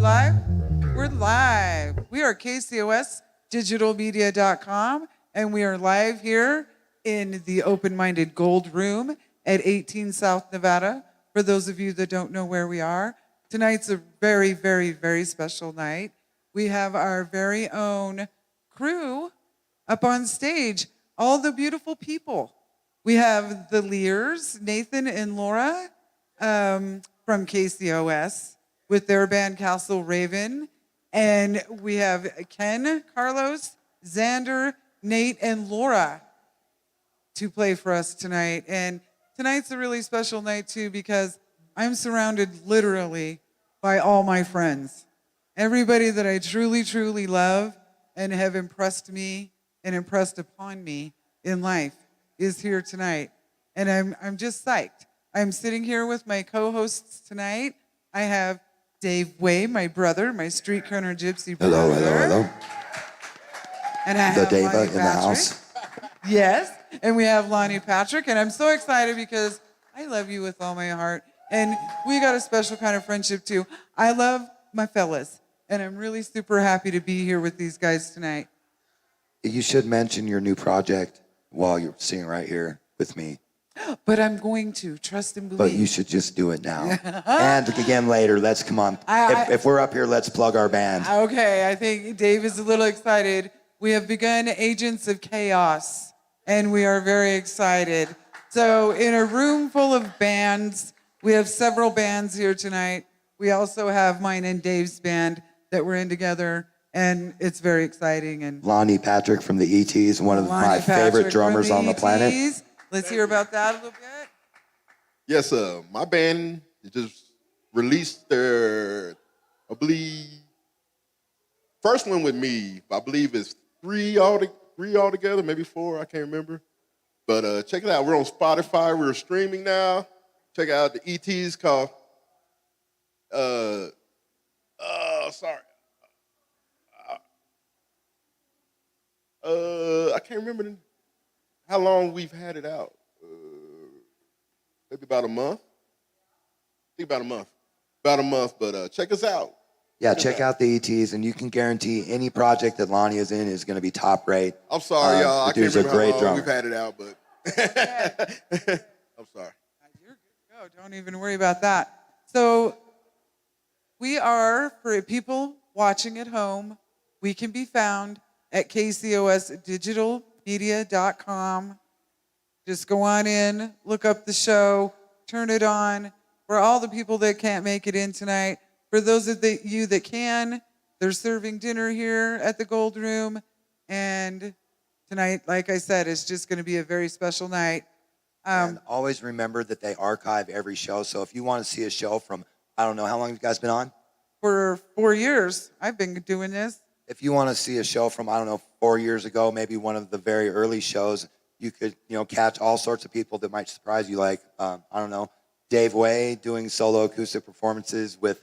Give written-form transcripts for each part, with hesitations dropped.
Live? We're live. We are KCOS digitalmedia.com, and we are live here in the open-minded gold room at 18 South Nevada. For those of you that don't know where we are, tonight's a very, very, very special night. We have our very own crew up on stage, all the beautiful people. We have the Lears, Nathan and Laura from KCOS, with their band Castle Raven. And we have Ken, Carlos, Xander, Nate, and Laura to play for us tonight. And tonight's a really special night too, because I'm surrounded literally by all my friends. Everybody that I truly, truly love and have impressed me and impressed upon me in life is here tonight. And I'm just psyched. I'm sitting here with my co-hosts tonight. I have Dave Way, my brother, my street corner gypsy brother. Hello. And I have Dave Lonnie in the Patrick. house. Yes, and we have Lonnie Patrick, and I'm so excited because I love you with all my heart. And we got a special kind of friendship too. I love my fellas, and I'm really super happy to be here with these guys tonight. You should mention your new project while you're sitting right here with me. But I'm going to, trust and believe. But you should just do it now. And again later, let's come on. If we're up here, let's plug our band. Okay, I think Dave is a little excited. We have begun Agents of Chaos, and we are very excited. So in a room full of bands, we have several bands here tonight. We also have mine and Dave's band that we're in together, and it's very exciting. And Lonnie Patrick from the ETs, one of my favorite drummers on the planet. Let's hear about that a little bit. Yes, my band just released their, I believe, first one with me. I believe it's three altogether, maybe four. I can't remember. But check it out. We're on Spotify. We're streaming now. Check out the ETs called. I can't remember how long we've had it out. Maybe about a month. I think about a month. But check us out. Yeah, check out the ETs, and you can guarantee any project that Lonnie is in is going to be top rate. I'm sorry, y'all. I can't remember how long drummer. we've had it out, but I'm sorry. You're good to go. Don't even worry about that. So we are, for people watching at home, we can be found at KCOSdigitalmedia.com. Just go on in, look up the show, turn it on. For all the people that can't make it in tonight, for those of you that can, they're serving dinner here at the Gold Room. And tonight, like I said, it's just going to be a very special night. And always remember that they archive every show. So if you want to see a show from, I don't know, how long have you guys been on? For 4 years, I've been doing this. If you want to see a show from, I don't know, 4 years ago, maybe one of the very early shows, you could, catch all sorts of people that might surprise you, like, I don't know, Dave Way doing solo acoustic performances with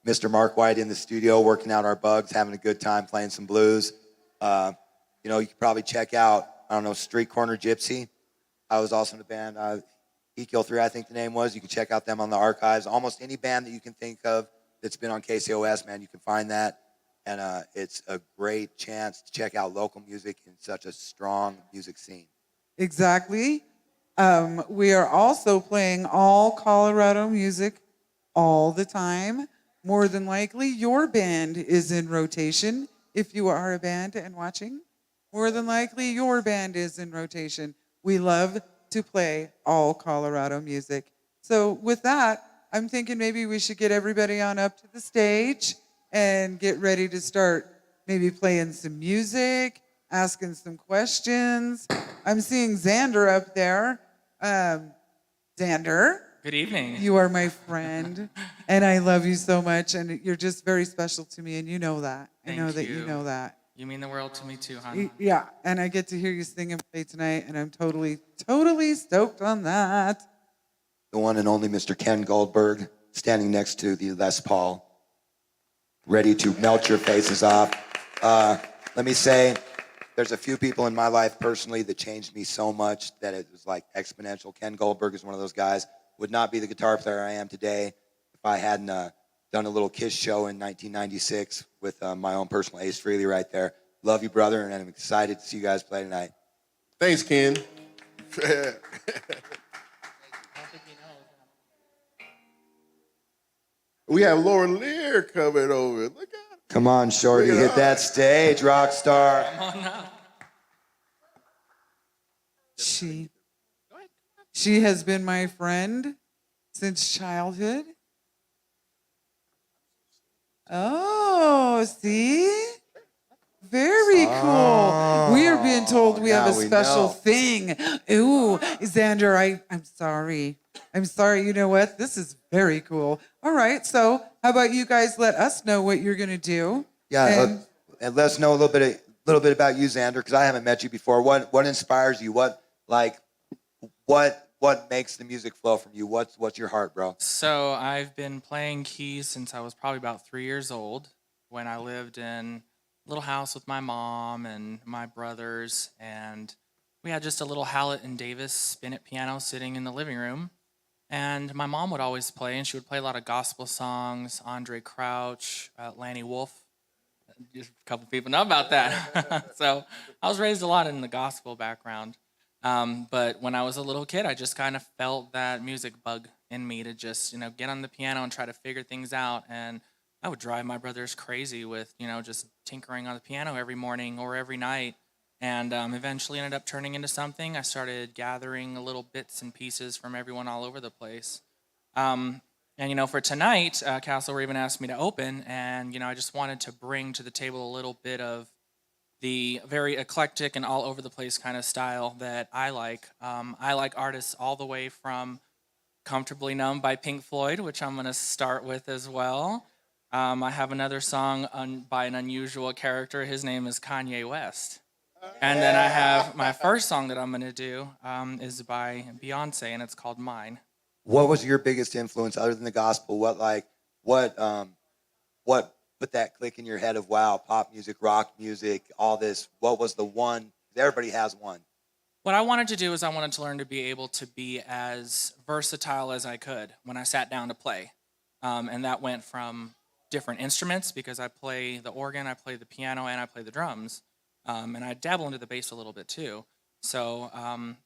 Mr. Mark White in the studio, working out our bugs, having a good time, playing some blues. You could probably check out, I don't know, Street Corner Gypsy. I was also in the band, EKIL 3, I think the name was. You can check out them on the archives. Almost any band that you can think of that's been on KCOS, man, you can find that. And it's a great chance to check out local music in such a strong music scene. Exactly. We are also playing all Colorado music all the time. More than likely, your band is in rotation. If you are a band and watching, more than likely, your band is in rotation. We love to play all Colorado music. So with that, I'm thinking maybe we should get everybody on up to the stage and get ready to start maybe playing some music, asking some questions. I'm seeing Xander up there. Xander. Good evening. You are my friend, and I love you so much, and you're just very special to me, and you know that. I know that you know that. You mean the world to me too, hon. Yeah, and I get to hear you sing and play tonight, and I'm totally, totally stoked on that. The one and only Mr. Ken Goldberg, standing next to the Les Paul, ready to melt your faces off. Let me say, there's a few people in my life personally that changed me so much that it was like exponential. Ken Goldberg is one of those guys. Would not be the guitar player I am today if I hadn't done a little Kiss show in 1996 with my own personal Ace Frehley right there. Love you, brother, and I'm excited to see you guys play tonight. Thanks, Ken. We have Laura Lear coming over. Look at her. Come on, Shorty, hit that stage, rock star. Come on now. She has been my friend since childhood. Oh, see? Very cool. We are being told we have a special thing. Ooh, Xander, I'm sorry. I'm sorry. You know what? This is very cool. All right. So how about you guys let us know what you're going to do? Yeah, and let us know a little bit about you, Xander, because I haven't met you before. What inspires you? What makes the music flow from you? What's your heart, bro? So I've been playing keys since I was probably about 3 years old, when I lived in a little house with my mom and my brothers, and we had just a little Hallett and Davis spin-it piano sitting in the living room. And my mom would always play, and she would play a lot of gospel songs, Andre Crouch, Lanny Wolf. Just a couple people know about that. So I was raised a lot in the gospel background. But when I was a little kid, I just kind of felt that music bug in me to just, get on the piano and try to figure things out. And I would drive my brothers crazy with, just tinkering on the piano every morning or every night. And eventually ended up turning into something. I started gathering little bits and pieces from everyone all over the place. And, for tonight, Castle Raven asked me to open, and, I just wanted to bring to the table a little bit of the very eclectic and all over the place kind of style that I like. I like artists all the way from Comfortably Numb by Pink Floyd, which I'm going to start with as well. I have another song by an unusual character. His name is Kanye West. And then I have my first song that I'm going to do is by Beyonce, and it's called Mine. What was your biggest influence other than the gospel? What put that click in your head of, wow, pop music, rock music, all this? What was the one? Everybody has one. What I wanted to do is I wanted to learn to be able to be as versatile as I could when I sat down to play. And that went from different instruments, because I play the organ, I play the piano, and I play the drums. And I dabble into the bass a little bit too. So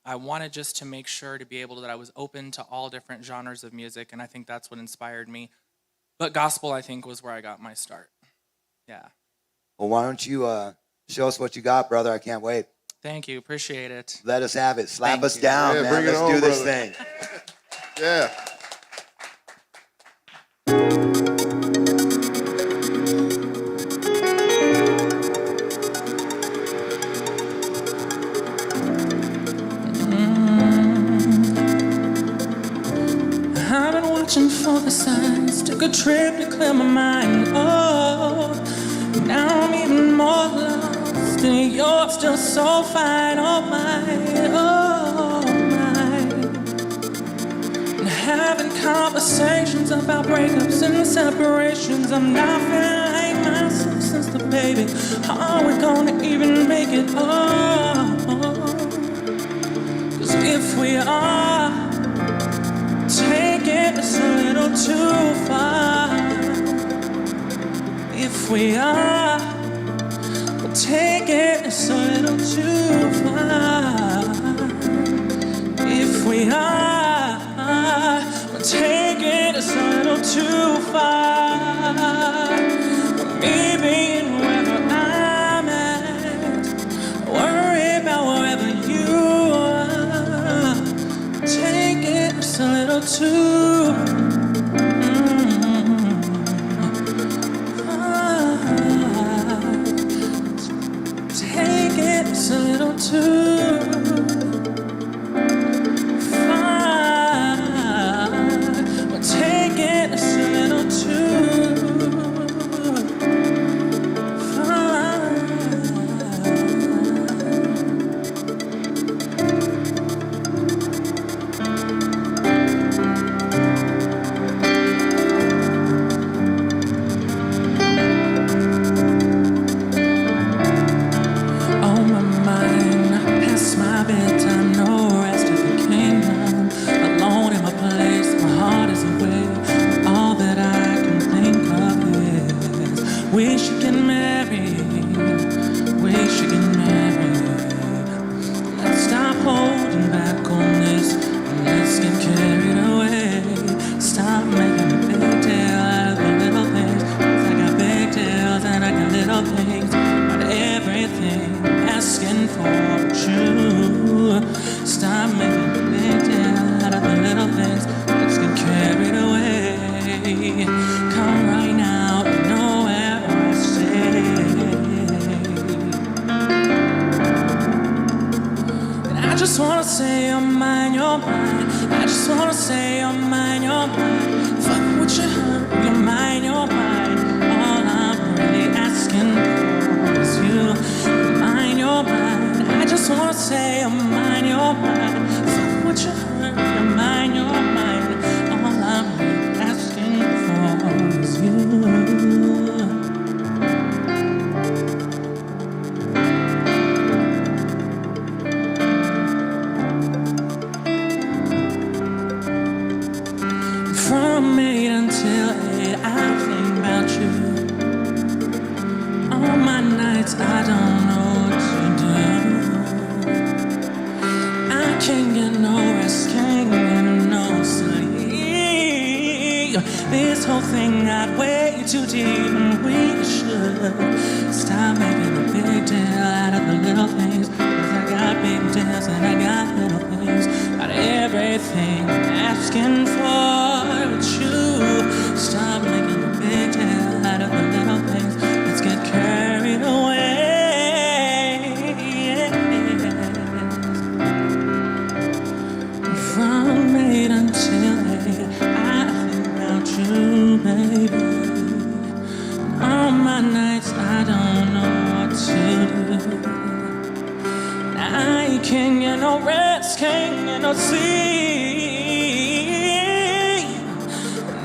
I wanted just to make sure to be able that I was open to all different genres of music, and I think that's what inspired me. But gospel, I think, was where I got my start. Yeah. Well, why don't you show us what you got, brother? I can't wait. Thank you. Appreciate it. Let us have it. Slap Thank us you. down, Yeah, man. bring it Let's on, do this brother. thing. Yeah. I've been watching for the signs, took a trip to clear my mind. Oh, now I'm even more lost, and you're still so fine. Oh my, oh my. And having conversations about breakups and separations. I'm not feeling like myself since the baby. How are we gonna even make it? Oh, 'cause if we are, take it a little too far. If we are, we'll take it a little too far. If me being wherever I'm at. Worry about wherever you are. Take it just a little too. Take it just a little too far. Well, take it just a little too far. On my mind, past my bedtime, no rest of the kingdom. Alone in my place, my heart is away. All that I can think of is we should get married. We should get married. Let's stop holding back on this and let's get carried away. Stop making a big deal out of the little things. 'Cause I got big deals and I got little things. But everything asking for you. Stop making a big deal out of the little things. Let's get carried away. Come right now and know where I stay. And I just wanna say you're mine, you're mine. I just wanna say you're mine, you're mine. Fuck what you heard, you're mine, you're mine. All I'm really asking for is you. You're mine, you're mine. I just wanna say you're mine, you're mine. Fuck what you heard, you're mine, you're mine. All I'm really asking for is you. From 8 until 8, I think about you. On my nights, I don't know what to do. I can't get no rest, can't get no sleep. This whole thing got way too deep, and we should stop making a big deal out of the little things. 'Cause I got big deals and I got little things. Got everything asking for you. Stop making a big deal out of the little things. Let's get carried away. From 8 until 8, I think about you, baby. On my nights, I don't know what to do. I can't get no rest, can't get no sleep.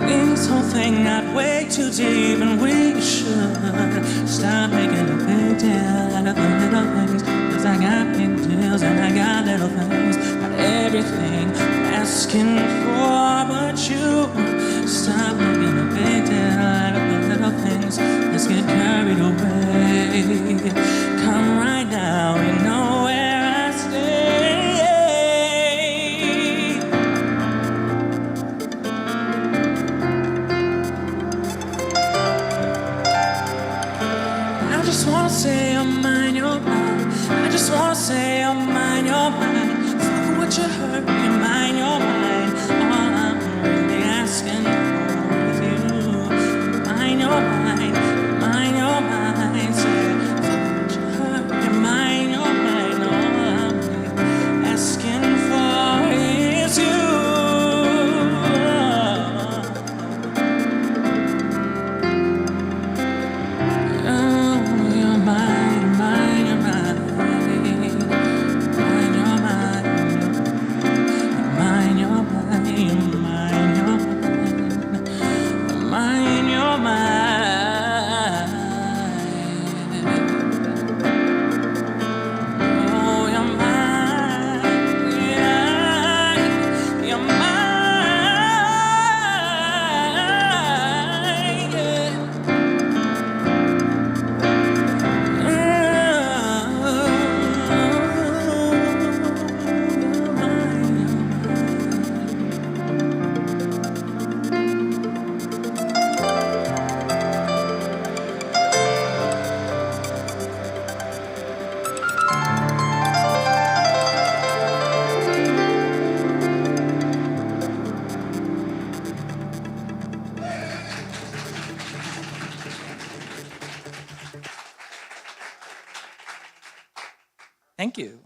This whole thing got way too deep, and we should stop making a big deal out of the little things. 'Cause I got big deals and I got little things. Got everything I'm asking for, but you stop making a big deal out of the little things. Let's get carried away. Come right now, you know where I stay. I just wanna say you're mine, you're mine. I just wanna say you're mine, you're mine. Fuck what you heard, you're mine, you're mine. All I'm really asking for is you. Mine, you're mine, mine, you're mine. Say, fuck what you heard, you're mine, you're mine. All I'm really asking for is you. You're mine, mine, you're mine. Mine, you're mine. Mine, you're mine. Thank you.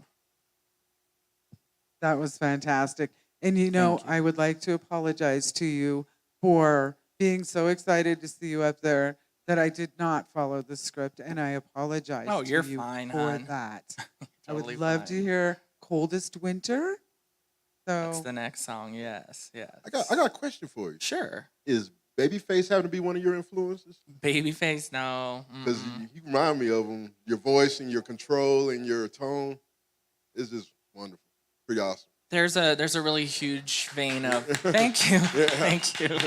That was fantastic. And you know, Thank you. I would like to apologize to you for being so excited to see you up there that I did not follow the script, and I apologize Oh, to you're you fine, for hon. that. I Totally would love to fine. hear Coldest Winter. That's So the next song. Yes, yes. I got a question for you. Sure. Is Babyface having to be one of your influences? Babyface, no. Because you remind me of him. Your voice and your control and your tone is just wonderful. Pretty awesome. There's a really huge vein of thank you. Thank you.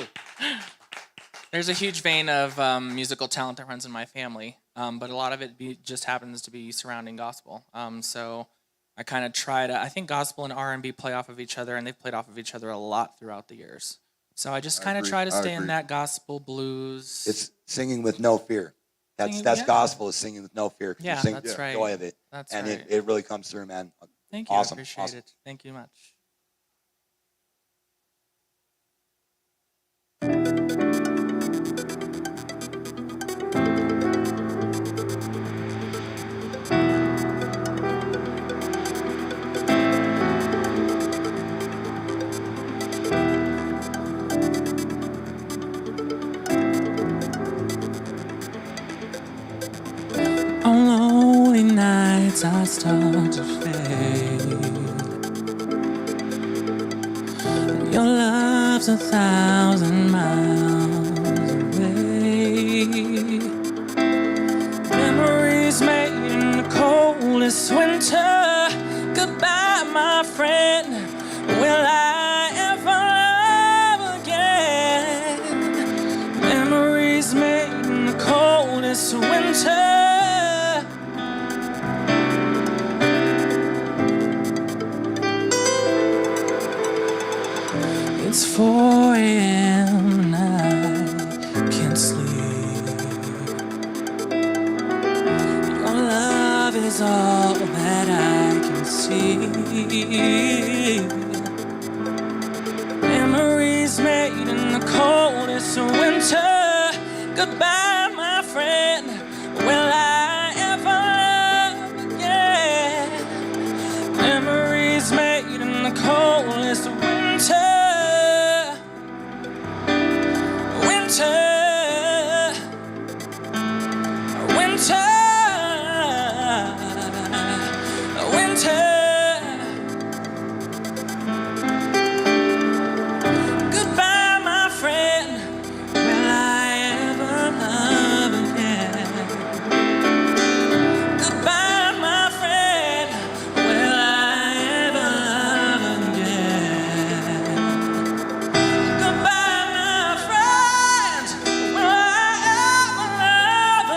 There's a huge vein of musical talent that runs in my family, but a lot of it just happens to be surrounding gospel. So I kind of try to. I think gospel and R&B play off of each other, and they've played off of each other a lot throughout the years. So I just kind of agree. try to I stay in agree. that gospel blues. It's singing with no fear. That's Yeah. gospel, is singing with no fear. 'Cause Yeah, you sing that's the right. joy of it. That's and right. it really comes through, man. Thank you. Awesome. I appreciate Awesome. it. Thank you much. On lonely nights I start to fade. Your love's 1,000 miles away. Memories made in the coldest winter. Goodbye, my friend. Will I ever love again? Memories made in the coldest winter. It's 4 a.m. and I can't sleep. Your love is all that I can see. Memories made in the coldest winter. Goodbye, my friend. Will I ever love again? Memories made in the coldest winter. Winter. Winter. Winter. Goodbye, my friend. Will I ever love again? Goodbye, my friend. Will I ever love again? Goodbye, my friend. Will I ever love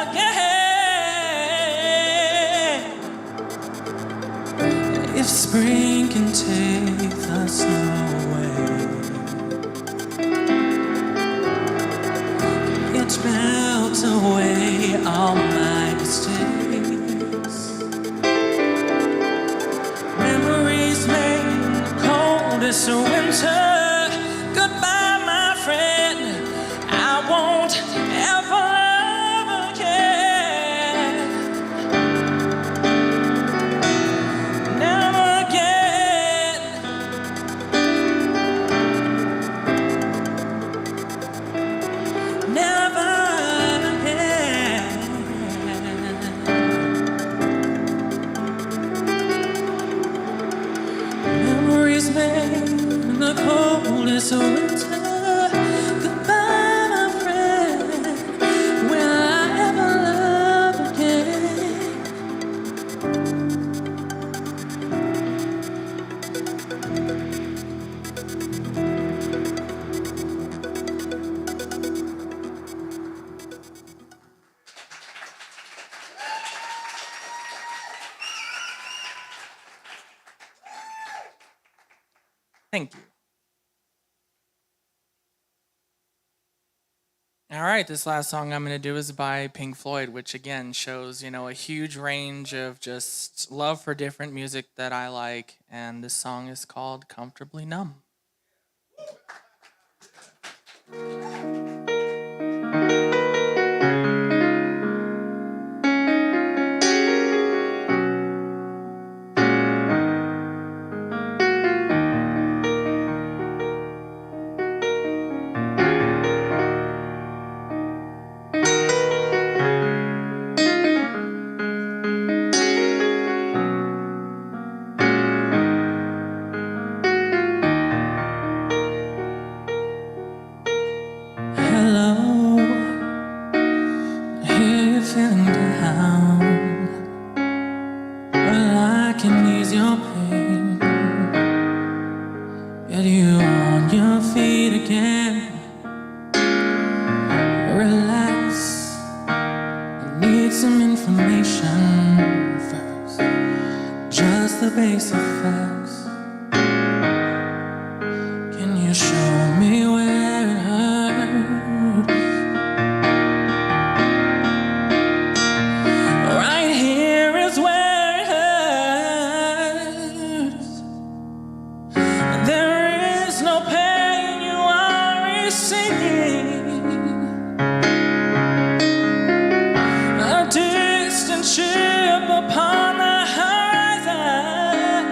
again? If spring can take the snow away, it melts away all my mistakes. Memories made in the coldest winter. Goodbye, my friend. I won't ever love again. Never again. Never again. Memories made in the coldest winter. Goodbye, my friend. Will I ever love again? Thank you. All right, this last song I'm going to do is by Pink Floyd, which again shows, a huge range of just love for different music that I like. And this song is called Comfortably Numb. pain. Get you on your feet again. Relax. I need some information first. Just the basic facts. Can you show me where it hurts? Right here is where it hurts. There is no pain you are receiving. A distant ship upon the horizon.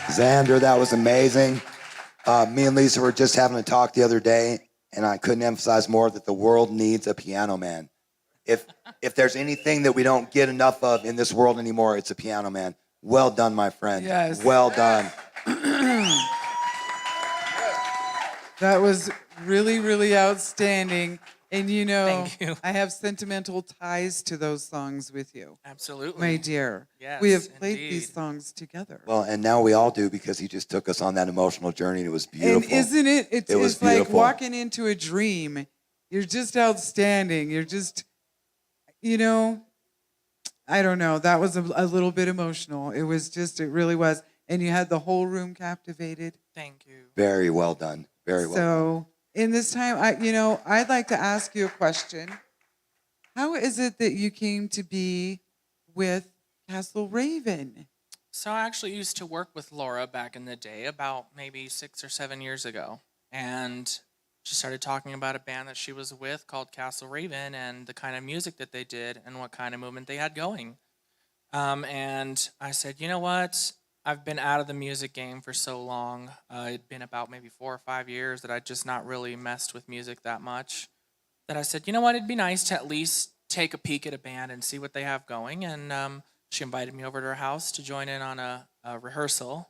Xander, that was amazing. Me and Lisa were just having a talk the other day, and I couldn't emphasize more that the world needs a piano man. If there's anything that we don't get enough of in this world anymore, it's a piano man. Well done, my friend. Yes. Well done. That was really, really outstanding. And you know, Thank you. I have sentimental ties to those songs with you, Absolutely. my dear. Yes, we have played indeed. these songs together. Well, and now we all do because he just took us on that emotional journey. And it was beautiful. And isn't it? It was It's like beautiful. walking into a dream. You're just outstanding. You're just, you know, I don't know. That was a little bit emotional. It was just, it really was. And you had the whole room captivated. Thank you. Very well done. Very well done. So in this time, I'd like to ask you a question. How is it that you came to be with Castle Raven? So I actually used to work with Laura back in the day, about maybe 6 or 7 years ago. And she started talking about a band that she was with called Castle Raven and the kind of music that they did and what kind of movement they had going. And I said, you know what? I've been out of the music game for so long. It'd been about maybe 4 or 5 years that I'd just not really messed with music that much. That I said, you know what? It'd be nice to at least take a peek at a band and see what they have going. And she invited me over to her house to join in on a rehearsal.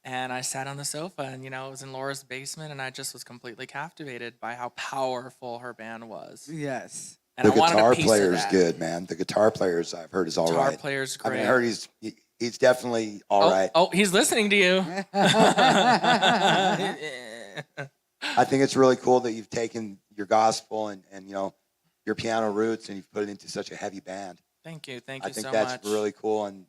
And I sat on the sofa, and it was in Laura's basement, and I just was completely captivated by how powerful her band was. Yes. And The I wanted a guitar piece player of is that. good, man. The guitar players I've heard is all right. Guitar player's I great. mean, I heard he's definitely all right. Oh, he's listening to you. I think it's really cool that you've taken your gospel and your piano roots and you've put it into such a heavy band. Thank you I think so that's much. really cool, and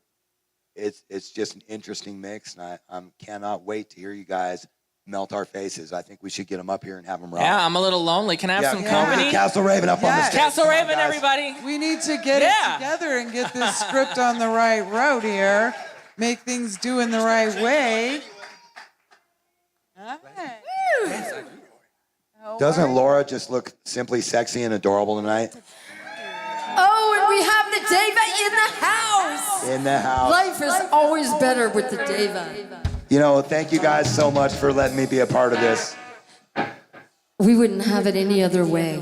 it's just an interesting mix, and I cannot wait to hear you guys melt our faces. I think we should get them up here and have them rock. Yeah, I'm a little lonely. Can I have some company? Castle Raven up on the Yes. stage. Castle Come on, Raven, guys. everybody. We need to get it together and get this script on the right road here. Make things do in the right way. Doesn't Laura just look simply sexy and adorable tonight? Oh, and we have the Deva in the house. In the house. Life is always better with the Deva. Thank you guys so much for letting me be a part of this. We wouldn't have it any other way.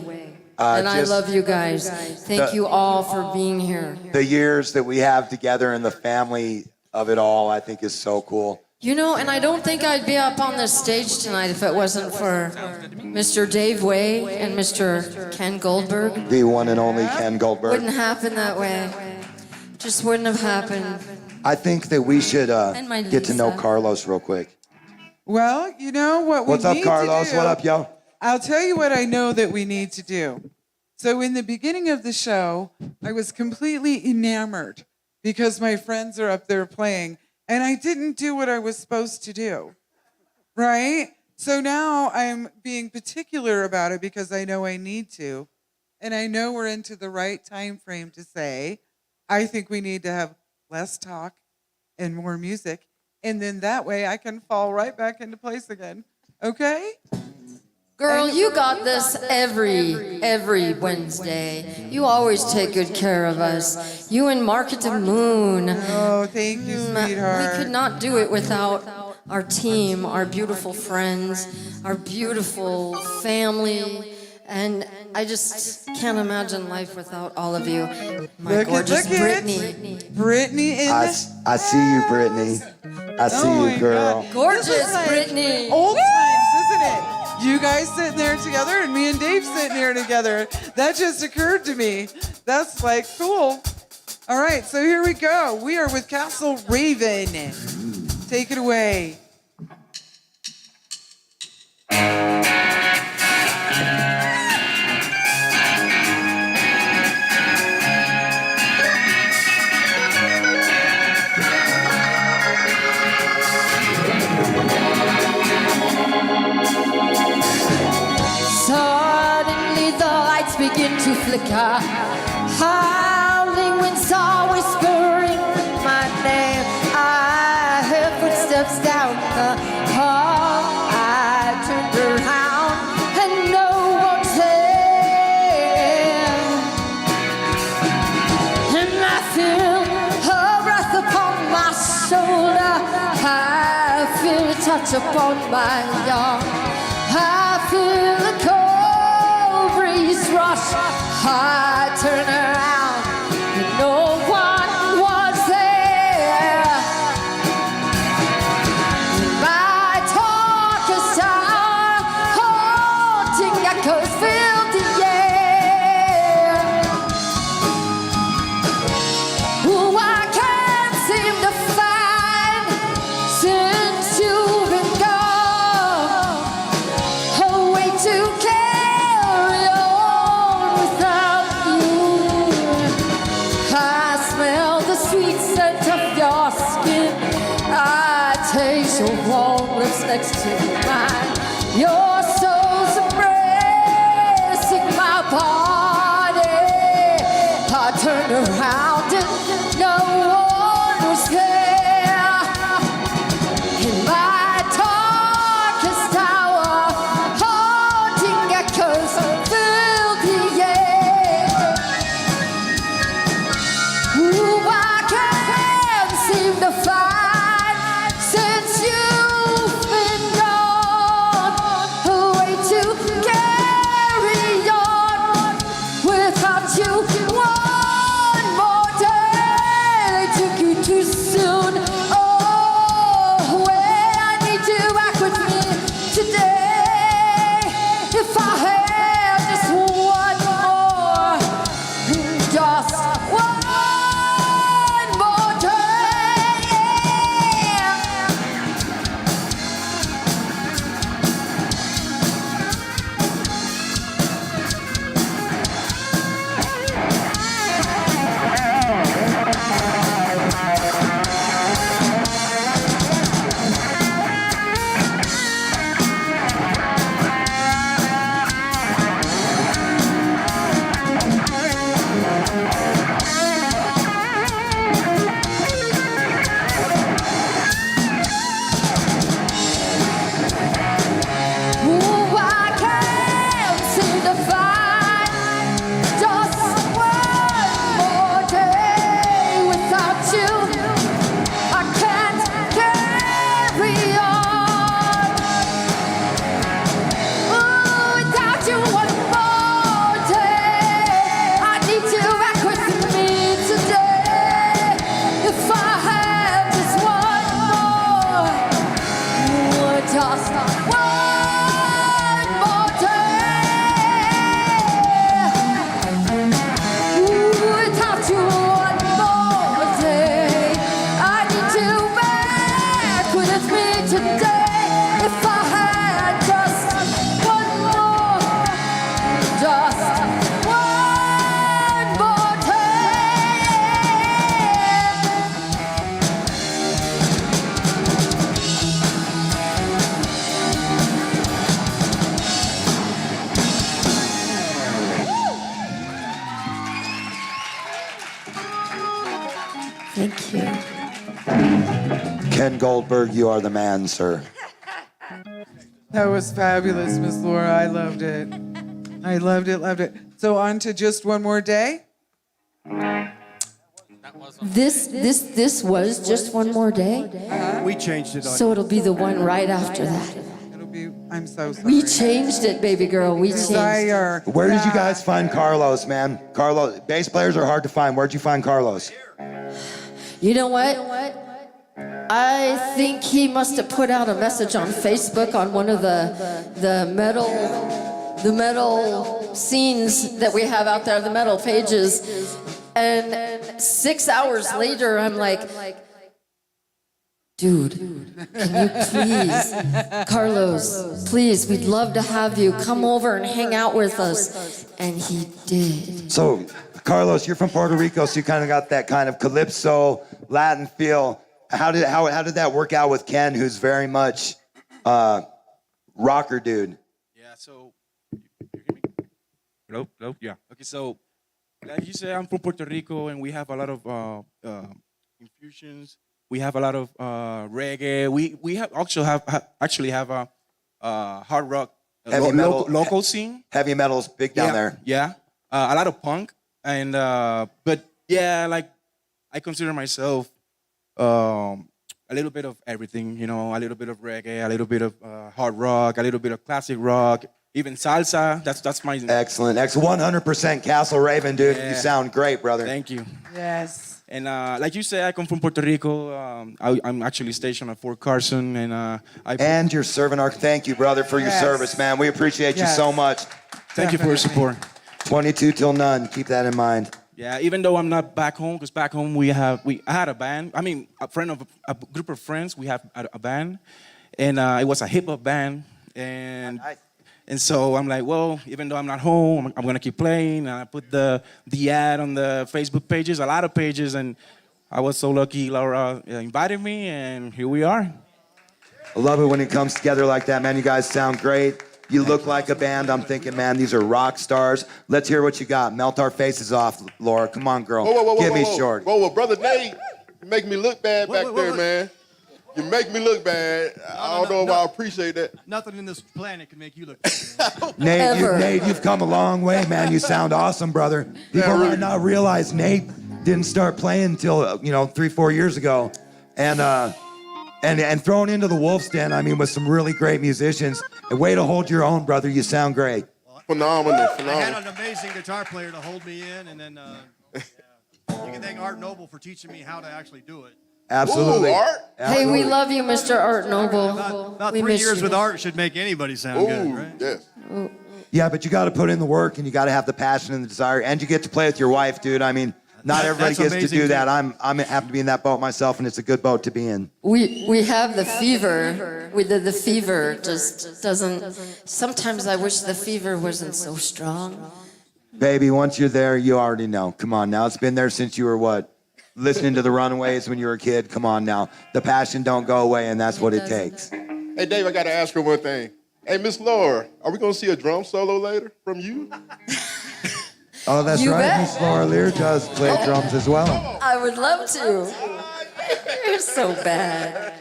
And I just love you guys. Thank you all for being here. the years that we have together and the family of it all, I think is so cool. And I don't think I'd be up on this stage tonight if it wasn't for Mr. Dave Way and Mr. Ken Goldberg. The one and only Ken Goldberg. Wouldn't happen that way. Just wouldn't have happened. I think that we should And my get to know Lisa. Carlos real quick. Well, you know what we What's up, need Carlos? to do? What up, yo? I'll tell you what I know that we need to do. So in the beginning of the show, I was completely enamored because my friends are up there playing, and I didn't do what I was supposed to do, right? So now I'm being particular about it because I know I need to, and I know we're into the right time frame to say, I think we need to have less talk and more music, and then that way I can fall right back into place again, okay? Girl, you got this every Wednesday. You always take good care of us. You and Market the Moon. Oh, thank you, sweetheart. We could not do it without our team, our beautiful friends, our beautiful family. And I just can't imagine life without all of you. My Look gorgeous at Brittany. Brittany in I the see you, Brittany. I see Oh you, my girl. God. Gorgeous This is like Brittany. Old times, isn't it? You guys sitting there together and me and Dave sitting here together. That just occurred to me. That's like cool. All right, so here we go. We are with Castle Raven. Take it away. Suddenly the lights begin to flicker. Howling winds are whispering my name. I heard footsteps down the hall. I turned around and no one's there. And I feel her breath upon my shoulder. I touch upon my arm. I feel the cold breeze rush. I turn around and no one was there. My darkest hour, haunting echoes filled the air. Who I can't seem to find since you've been gone. A way to carry on without you. I smell the sweet scent of your skin. I taste your warm lips next to mine. Your soul's embracing my body. I turned around and no one was there. In my darkest hour, haunting echoes filled the air. Who I can't seem to find since you've been gone. A way to carry on without you. One more day took you too soon. Oh, where I need you back with me today. If I had just one more, just one more day. Who I can't seem to find just one more day without you. I can't carry on. Ooh, without you one more day. I need you back with me today. If I had just one more, just one more day. Without you one more day, I need you back with me today. If I had just one more, just one more day. Thank you. Ken Goldberg, you are the man, sir. That was fabulous, Miss Laura. I loved it. I loved it, loved it. So on to just one more day. This was just one more day. We changed it on So it'll be the one right after that. It'll be. I'm so sorry. We changed it, baby girl. We changed it. Desire. Where did you guys find Carlos, man? Carlos, bass players are hard to find. Where'd you find Carlos? You know what? I think he must have put out a message on Facebook on one of the metal scenes that we have out there, the metal pages. And 6 hours later, I'm like, dude, can you please, Carlos, please, we'd love to have you come over and hang out with us. And he did. So, Carlos, you're from Puerto Rico, so you kind of got that kind of calypso, Latin feel. How did that work out with Ken, who's very much rocker dude? Yeah, so you hear me? Hello? Yeah. Okay, so like you said, I'm from Puerto Rico, and we have a lot of infusions. We have a lot of reggae. We have actually have a hard rock Heavy metal. local scene. Heavy metal's big down there. Yeah, a lot of punk, and but yeah, like I consider myself a little bit of everything, you know, a little bit of reggae, a little bit of hard rock, a little bit of classic rock, even salsa. That's my... Excellent. 100% Castle Raven, dude. Yeah. You sound great, brother. Thank you. Yes. And like you say, I come from Puerto Rico. I'm actually stationed at Fort Carson, and And you're serving our... Thank you, brother, for your Yes. service, man. We appreciate you Yes. so much. thank you for your support. 22 till none. Keep that in mind. Yeah, even though I'm not back home, because back home I had a band. I mean, a group of friends. We have a band, and it was a hip hop band, and Nice. and so I'm like, well, even though I'm not home, I'm gonna keep playing. And I put the ad on the Facebook pages, a lot of pages, and I was so lucky. Laura invited me, and here we are. I love it when it comes together like that, man. You guys sound great. You look like a band. I'm thinking, man, these are rock stars. Let's hear what you got. Melt our faces off, Laura. Come on, girl. Give me short. Whoa, brother Nate, you make me look bad back there, man. You make me look bad. I don't know if I appreciate that. Nothing in this planet can make you look bad. Nate, you've come a long way, man. You sound awesome, brother. People might not realize Nate didn't start playing until 3-4 years ago, and thrown into the Wolf's Den. I mean, with some really great musicians. A way to hold your own, brother. You sound great. Phenomenal. I had an amazing guitar player to hold me in, and then you can thank Art Noble for teaching me how to actually do it. Absolutely. Ooh, Art. Hey, we love you, Mr. Art Noble. About We 3 miss years you. with Art should make anybody sound good, Ooh, right? yes. Yeah, but you got to put in the work, and you got to have the passion and the desire, and you get to play with your wife, dude. I mean, not everybody That's gets to do amazing, that. too. I'm happy to be in that boat myself, and it's a good boat to be in. We have the fever. The fever just doesn't. Sometimes I wish the fever wasn't so strong. Baby, once you're there, you already know. Come on now. It's been there since you were what? Listening to the Runaways when you were a kid. Come on now. The passion don't go away, and that's what it takes. Hey, Dave, I got to ask her one thing. Hey, Miss Laura, are we going to see a drum solo later from you? Oh, that's You right. bet. Miss Laura Lear does play drums as well. I would love to. You're so bad.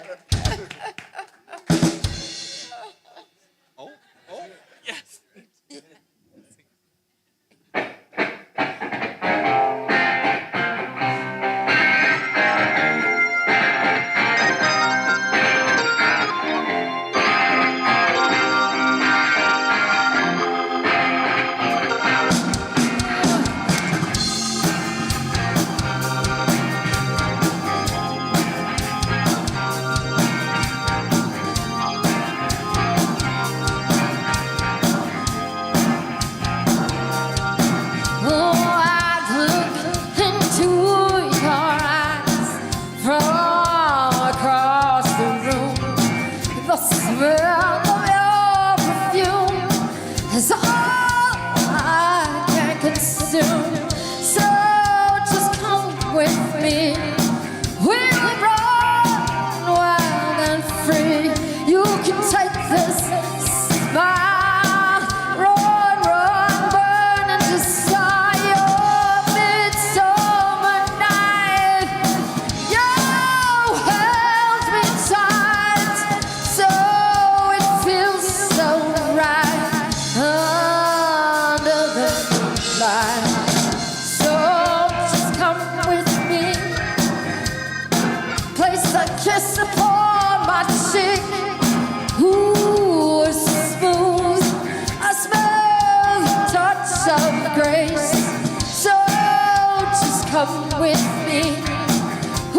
Come with me.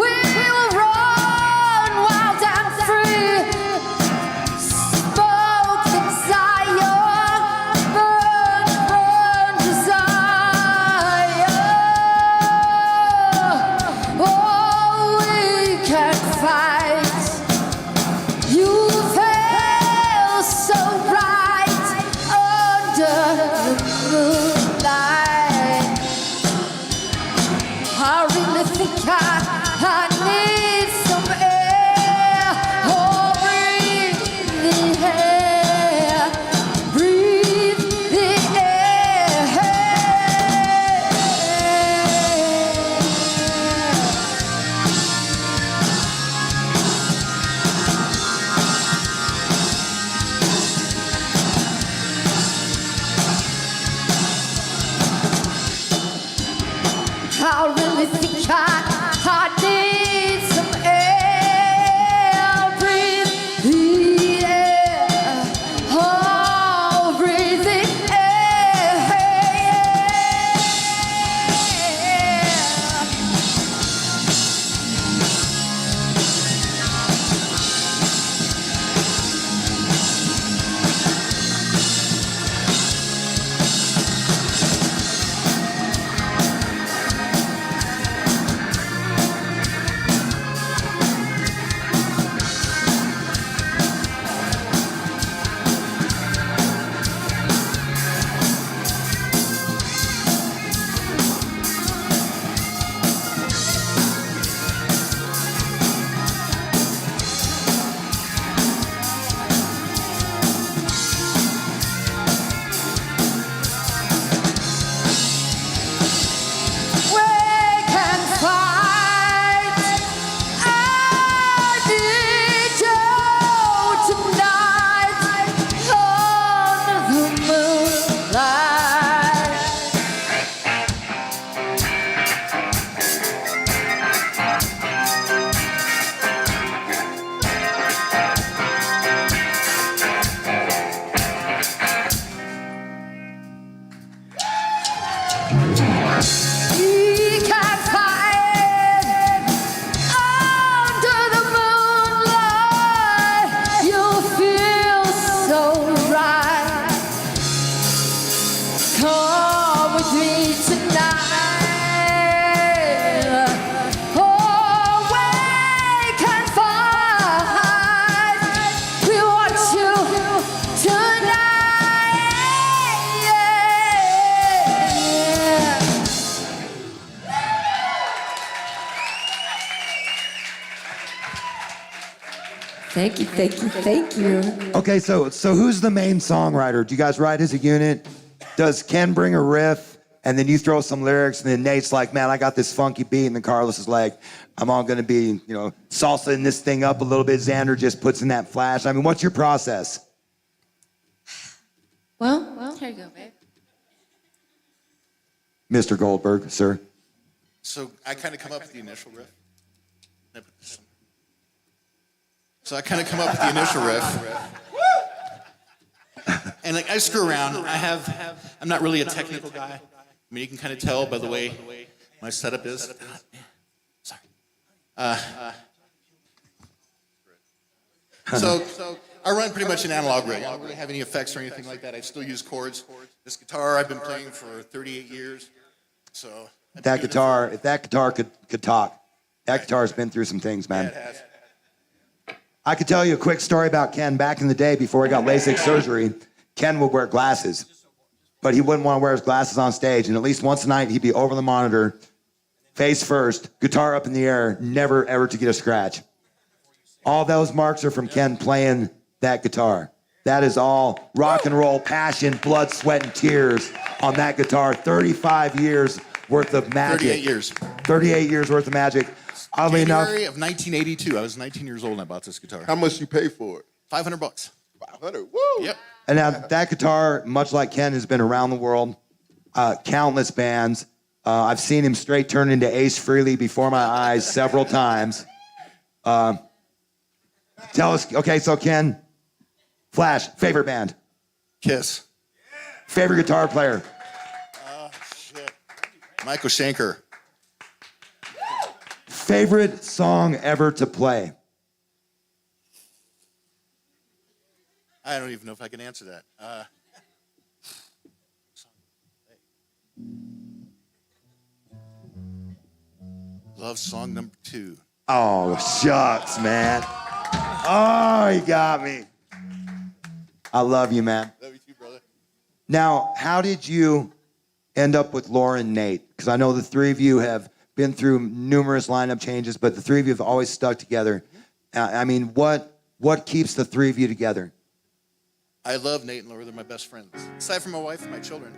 We will run wild and free. Smoke desire, burn, burn desire. Oh, we can fight. You feel so right under the moonlight. I really think I Thank you, thank you, thank you. Okay, so who's the main songwriter? Do you guys write as a unit? Does Ken bring a riff, and then you throw some lyrics, and then Nate's like, man, I got this funky beat, and then Carlos is like, I'm all gonna be, salsaing this thing up a little bit. Xander just puts in that flash. I mean, what's your process? Well, here you go, babe. Mr. Goldberg, sir. So I kind of come up with the initial riff. So I kind of come up with the initial riff. And like I screw around. I'm not really a technical guy. I mean, you can kind of tell by the way my setup is. Sorry. So I run pretty much an analog rig. I don't really have any effects or anything like that. I still use chords. This guitar I've been playing for 38 years. So If that guitar could talk, that guitar's been through some things, man. yeah, it has. I could tell you a quick story about Ken. Back in the day, before he got LASIK surgery, Ken would wear glasses, but he wouldn't want to wear his glasses on stage. And at least once a night, he'd be over the monitor, face first, guitar up in the air, never ever to get a scratch. All those marks are from Ken playing that guitar. That is all rock and roll passion, blood, sweat, and tears on that guitar. 35 years worth of magic. 38 years. 38 years worth of magic. Oddly enough, January of 1982. I was 19 years old when I bought this guitar. How much you pay for it? $500. 500. Woo! Yep. and now that guitar, much like Ken, has been around the world, countless bands. I've seen him straight turn into Ace Frehley before my eyes several times. Tell us, okay, so Ken, Flash, favorite band, Kiss. favorite guitar player. Shit. Michael Schenker. Favorite song ever to play. I don't even know if I can answer that. Love song number 2. Oh, shucks, man. Oh, he got me. I love you, man. Love you too, brother. Now, how did you end up with Laura and Nate? Because I know the three of you have been through numerous lineup changes, but the three of you have always stuck together. I mean, what keeps the three of you together? I love Nate and Laura. They're my best friends. Aside from my wife and my children.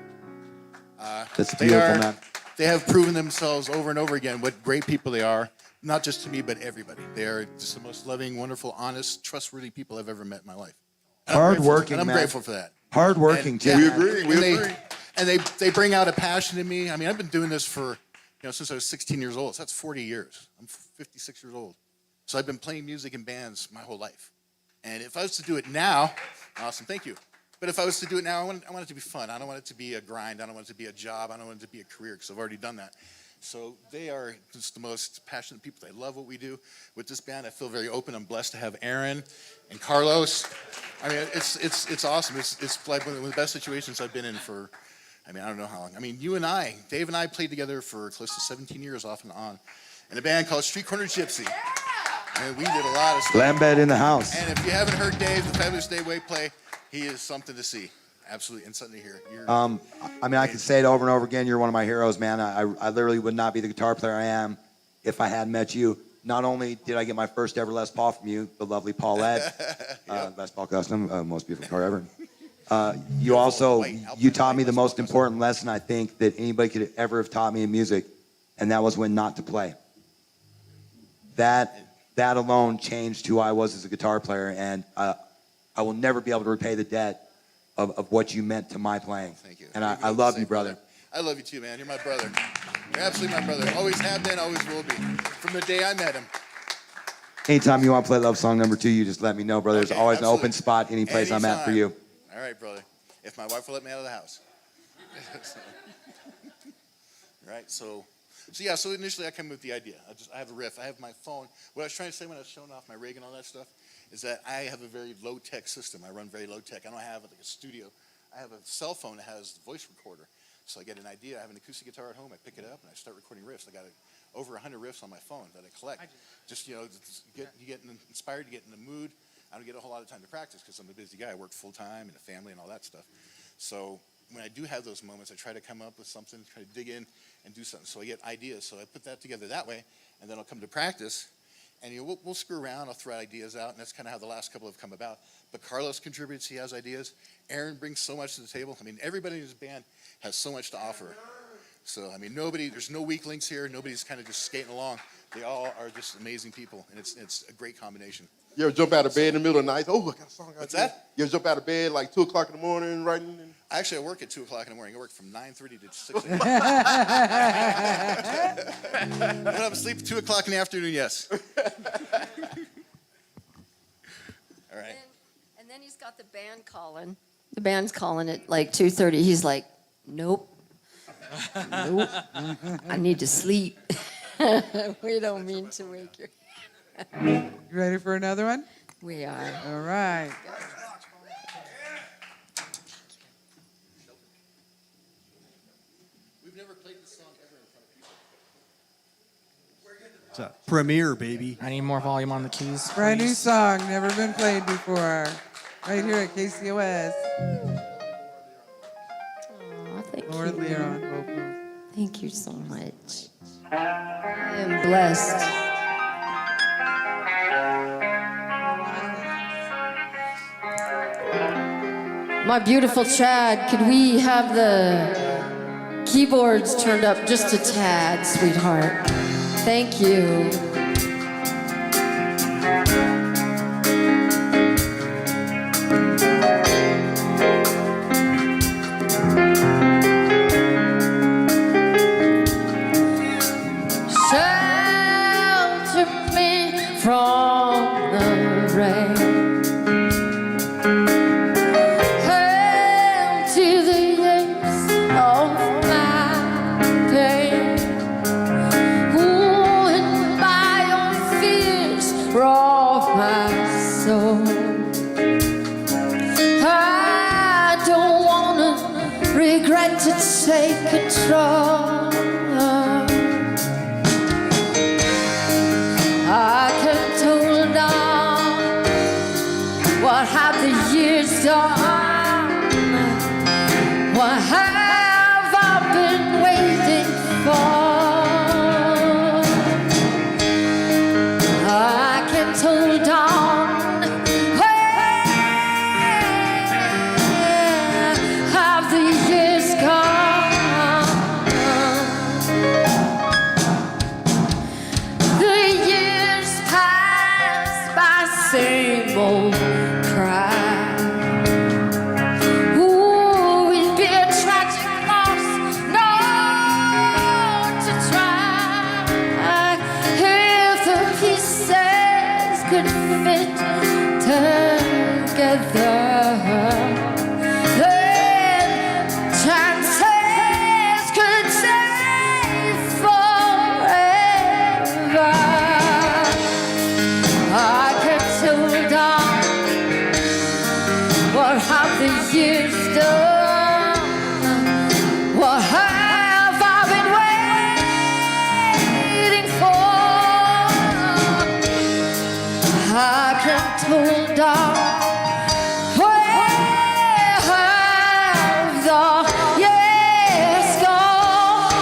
That's beautiful, man. They have proven themselves over and over again what great people they are. Not just to me, but everybody. They are just the most loving, wonderful, honest, trustworthy people I've ever met in my life. Hardworking, and I'm man. grateful for that. Hardworking, too. We agree. We agree. And they bring out a passion in me. I mean, I've been doing this for, since I was 16 years old. So that's 40 years. I'm 56 years old. So I've been playing music in bands my whole life. And if I was to do it now, awesome, thank you. But if I was to do it now, I want it to be fun. I don't want it to be a grind. I don't want it to be a job. I don't want it to be a career because I've already done that. So they are just the most passionate people. They love what we do. With this band, I feel very open. I'm blessed to have Aaron and Carlos. I mean, it's awesome. It's like one of the best situations I've been in for, I don't know how long. I mean, Dave and I played together for close to 17 years off and on in a band called Street Corner Gypsy. And we did a lot of stuff. Lambert in the house. And if you haven't heard Dave, the Fabulous Dave Way play, he is something to see. Absolutely, and something to hear. I could say it over and over again. You're one of my heroes, man. I literally would not be the guitar player I am if I hadn't met you. Not only did I get my first ever Les Paul from you, the lovely Paulette, Les Paul Custom, most beautiful guitar ever. You taught me the most important lesson I think that anybody could ever have taught me in music, and that was when not to play. That alone changed who I was as a guitar player, and I will never be able to repay the debt of what you meant to my playing. Thank you. And I love you, brother. I love you too, man. You're my brother. You're absolutely my brother. Always have been, always will be. From the day I met him. Anytime you want to play Love Song number 2, you just let me know, brother. There's Okay, always absolutely. an open spot any place I'm at for you. All right, brother. If my wife will let me out of the house. Right, so initially I came up with the idea. I have a riff. I have my phone. What I was trying to say when I was showing off my rig and all that stuff is that I have a very low-tech system. I run very low-tech. I don't have like a studio. I have a cell phone that has a voice recorder. So I get an idea. I have an acoustic guitar at home. I pick it up and I start recording riffs. I got over 100 riffs on my phone that I collect. Just, you get inspired, you get in the mood. I don't get a whole lot of time to practice because I'm a busy guy. I work full-time and a family and all that stuff. So when I do have those moments, I try to come up with something, try to dig in and do something. So I get ideas. So I put that together that way, and then I'll come to practice, And we'll screw around, I'll throw ideas out, and that's kind of how the last couple have come about. But Carlos contributes, he has ideas. Aaron brings so much to the table. I mean, everybody in his band has so much to offer. So, I mean, there's no weak links here. Nobody's kind of just skating along. They all are just amazing people, and it's a great combination. You ever jump out of bed in the middle of the night? Oh, I got a song. What's that? You ever jump out of bed like 2 o'clock in the morning writing? Actually, I work at 2 o'clock in the morning. I work from 9:30 to 6 a.m. When I'm asleep at 2 o'clock in the afternoon, yes. All right. And then he's got the band calling. The band's calling at like 2:30. He's like, nope. Nope. I need to sleep. We don't mean to wake you. You ready for another one? We are. All right. We've never played this song ever in front of people. It's a premiere, baby. I need more volume on the keys. Brand new please. song, never been played before. Right here at KCOS. Aw, thank Lord you. Lear on vocals. Thank you so much. I am blessed. My beautiful Chad, could we have the keyboards turned up just a tad, sweetheart? Thank you. Shelter me from the rain. Hail to the ends of my pain. Ooh, and by your fears of my soul. I don't wanna regret to take control. I can hold on. What have the years done? What have I been waiting for? I can hold on. Where have the years gone? The years pass by, same old cry. Ooh, it'd be a tragic loss not to try. If the pieces could fit together, then chances could save forever. I kept hold on. What have the years done? What have I been waiting for? I kept hold on. Where have the years gone?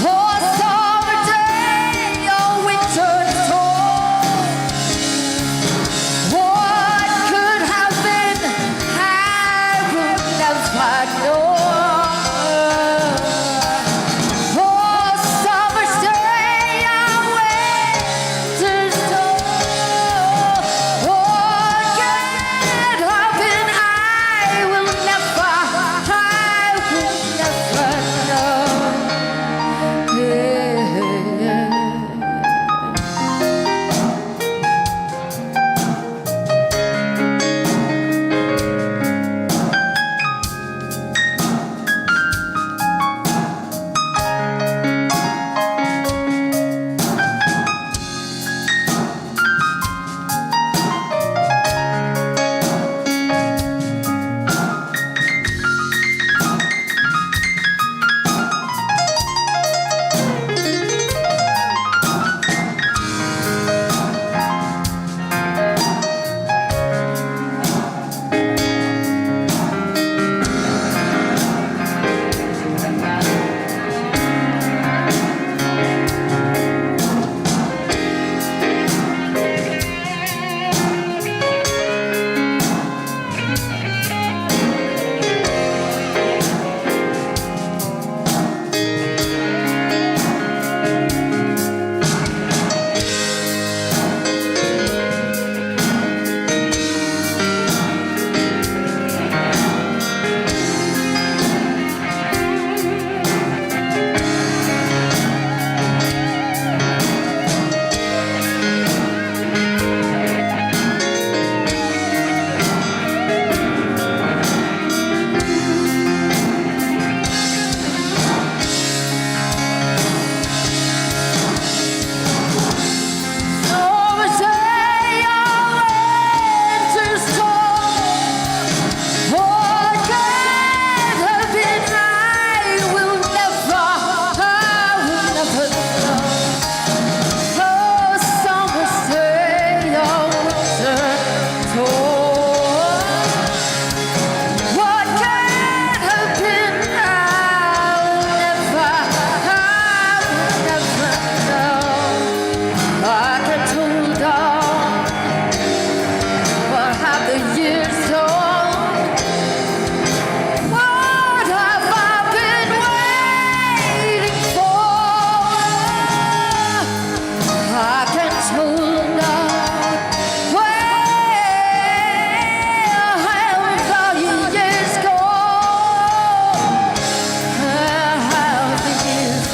Oh, summer day, oh, winter storm. What could have been, I would never know. Oh, summer's day, I'm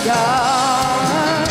God.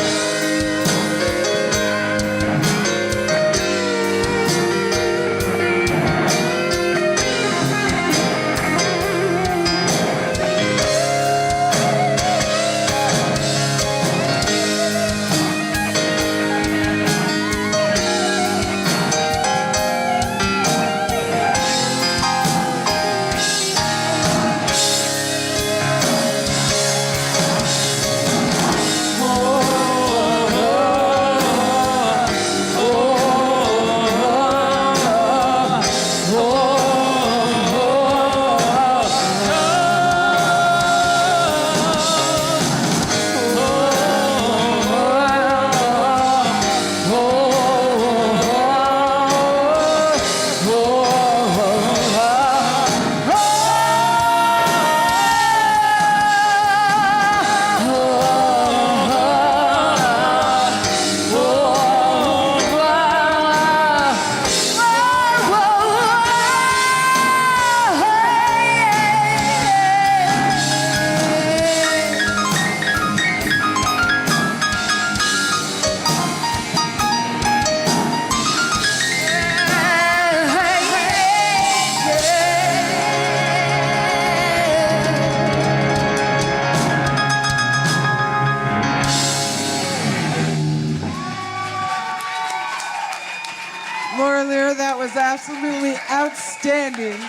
Laura Lear, that was absolutely outstanding.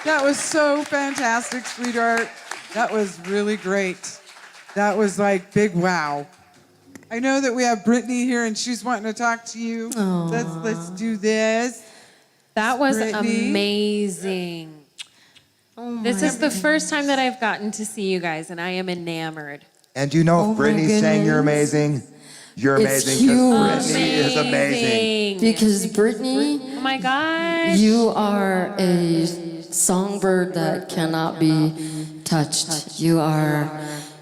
That was so fantastic, sweetheart. That was really great. That was like big wow. I know that we have Brittany here and she's wanting to talk to you. Let's do this. That was Brittany. amazing. This is the first time that I've gotten to see you guys, and I am enamored. And you know, Oh if my Brittany's saying you're goodness. amazing, you're It's amazing because huge. Brittany is amazing. Because Brittany, Oh my gosh. you are a songbird that cannot be touched. You are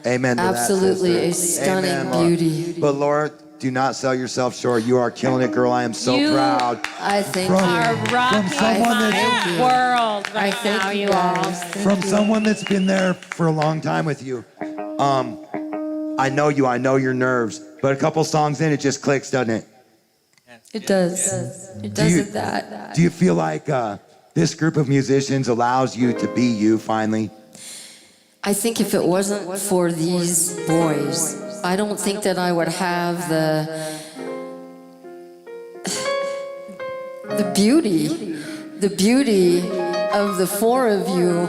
Amen to absolutely that, a sister. stunning Amen, Laura. beauty. But Laura, do not sell yourself short. You are killing it, girl. I am so You proud. I thank From- you. are rocking someone my that's- world I right thank now, you you all. guys. Thank From you. someone that's been there for a long time with you. I know you. I know your nerves. But a couple songs in, it just clicks, doesn't it? It does. It does you- it that. Do you feel like this group of musicians allows you to be you finally? I think if it wasn't for these boys, I don't think that I would have the beauty of the four of you.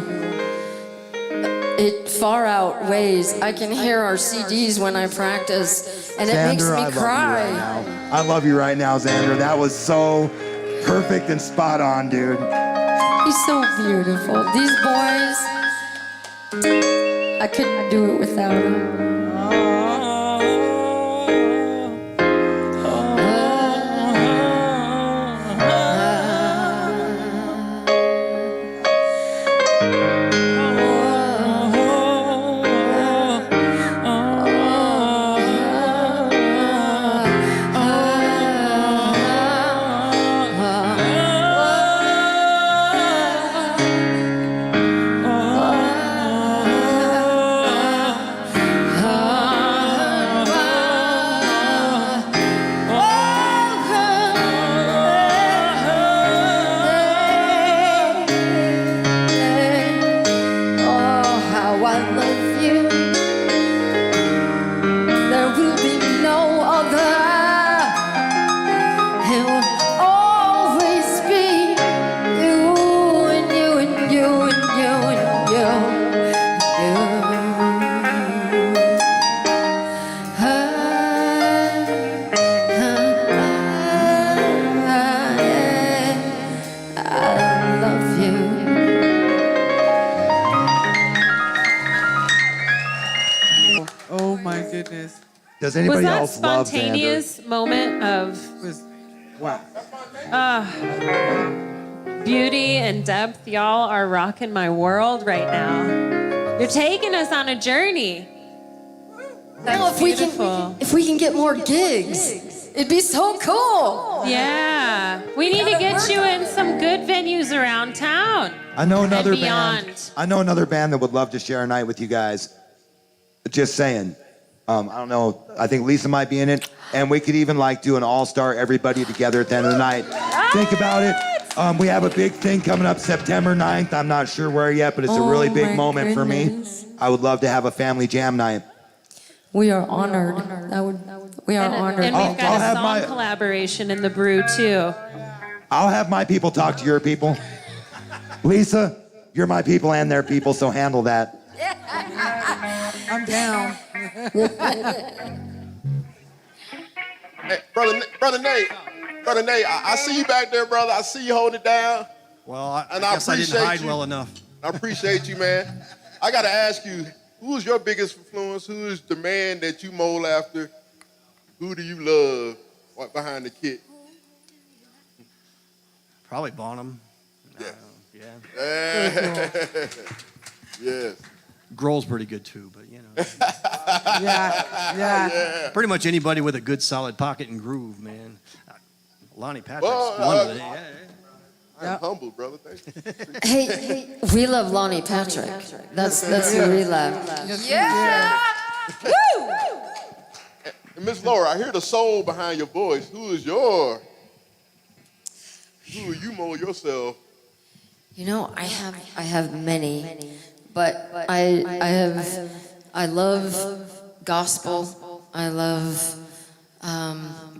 It far outweighs. I can hear our CDs when I practice, and it makes Xander, me I love you cry. right now. I love you right now, Xander. That was so perfect and spot on, dude. He's so beautiful. These boys, I couldn't do it without them. Oh my goodness. Does Was anybody that else love Xander? spontaneous moment of It was wow. beauty and depth? Y'all are rocking my world right now. You're taking us on a journey. That's Now, beautiful. if we can get more gigs, it'd be so cool. Yeah, we need to get you in some good venues around town. I know another beyond. band. I know another band that would love to share a night with you guys. Just saying. I don't know. I think Lisa might be in it. And we could even like do an all-star everybody together at the end of the night. Think about it. We have a big thing coming up September 9th. I'm not sure where yet, but it's a really big moment for me. I would love to have a family jam night. We are honored. We are honored. And we've got I'll a song collaboration in the brew, too. I'll have my people talk to your people. Lisa, you're my people and their people, so handle that. I'm down. Hey, brother Nate, I see you back there, brother. I see you holding it down. Well, I And guess I didn't appreciate hide you. well enough. I appreciate you, man. I got to ask you, who is your biggest influence? Who is the man that you mold after? Who do you love? What behind the kit? Probably Bonham. Yeah. Yeah. Yes. Grohl's pretty good too, but you know. Yeah. Pretty much anybody with a good solid pocket and groove, man. Lonnie Patrick's Well, one of the. Yeah. I'm humble, brother. Thank you. Hey, we love Lonnie Patrick. That's who we love. Yeah. And Miss Laura, I hear the soul behind your voice. Who you mold yourself? You know, I have many, but I love gospel. I love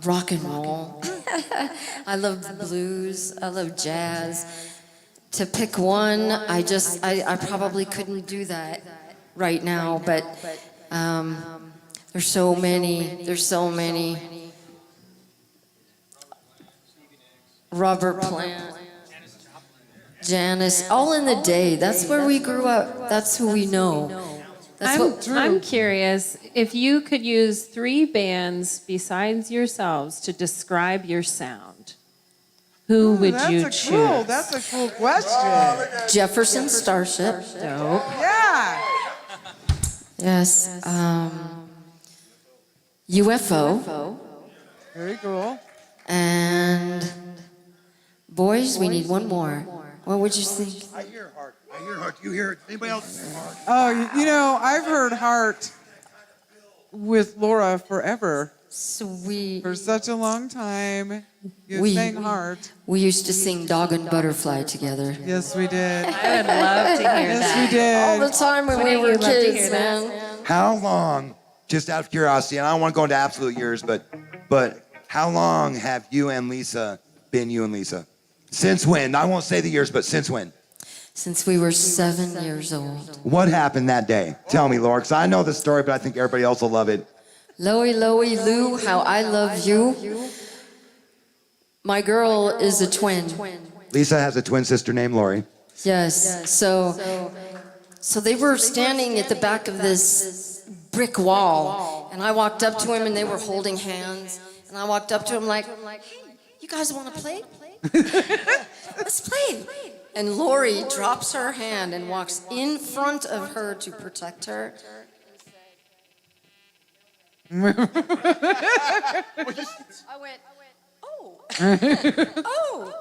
rock and roll. I love the blues. I love jazz. To pick one, I probably couldn't do that right now, but there's so many. There's so many. Robert Plant. Janice, all in the day. That's where we grew up. That's who we know. I'm curious, if you could use 3 bands besides yourselves to describe your sound, who would you choose? That's a cool question. Jefferson Starship. Dope. Yeah. Yes. UFO. Very cool. And boys, we need one more. What would you think? I hear heart. Do you hear it? Anybody else? Oh, you know, I've heard Heart with Laura forever. Sweet. For such a long time. You We- sang Heart. We used to sing Dog and Butterfly together. Yes, we did. I would love to hear Yes, that. we did. All the time when we were Wouldn't you love to kids, hear that? man. How long, just out of curiosity, and I don't want to go into absolute years, but how long have you and Lisa been you and Lisa? Since when? I won't say the years, but since when? Since we were 7 years old. What happened that day? Tell me, Laura, because I know the story, but I think everybody else will love it. Loey, Loey, Lou, how I love you. My girl is a twin. Lisa has a twin sister named Lori. Yes. So they were standing at the back of this brick wall, and I walked up to him, and they were holding hands. And I walked up to him like, "Hey, you guys want to play? Let's play." And Lori drops her hand and walks in front of her to protect her. I went, oh.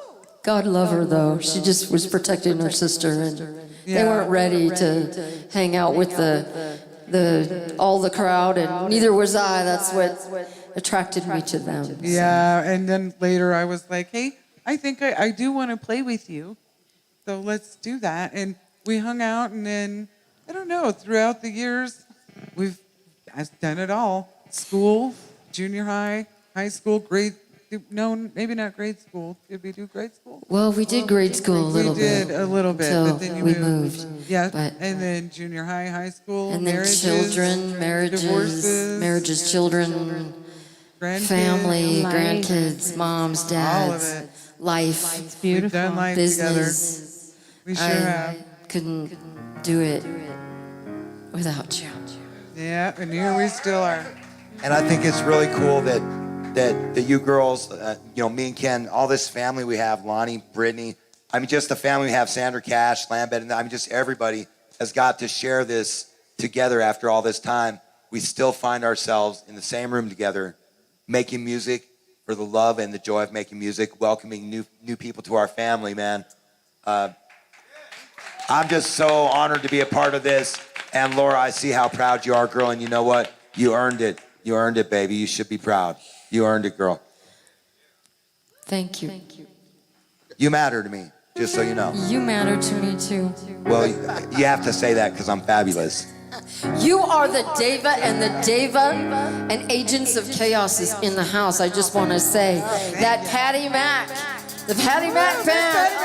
God love her though. She just was protecting her sister, and they weren't ready to hang out with all the crowd, and neither was I. That's what attracted me to them. Yeah, and then later I was like, hey, I think I do want to play with you. So let's do that. And we hung out, and then, I don't know, throughout the years, I've done it all. School, junior high, high school, no, maybe not grade school. Did we do grade school? Well, we did grade school a little bit. We did a little bit, until but then you we moved. Yeah, But- and then junior high, high school, And then marriages, children, marriages, children, grandkids. family, Life. grandkids, moms, dads, it. life, We've Beautiful. done life together. business. We sure I have. couldn't do it without you. Yeah, and here we still are. And I think it's really cool that you girls, me and Ken, all this family we have, Lonnie, Brittany, I mean, just the family we have, Sandra Cash, Lambert, and I mean, just everybody has got to share this together after all this time. We still find ourselves in the same room together, making music for the love and the joy of making music, welcoming new people to our family, man. I'm just so honored to be a part of this. And Laura, I see how proud you are, girl, and you know what? You earned it. You earned it, baby. You should be proud. You earned it, girl. Thank you. You matter to me, just so you know. You matter to me too. Well, you have to say that because I'm fabulous. You are the Deva, and the Deva and Agents of Chaos is in the house. I just want to say that Patty Mac, the Patty Mac band.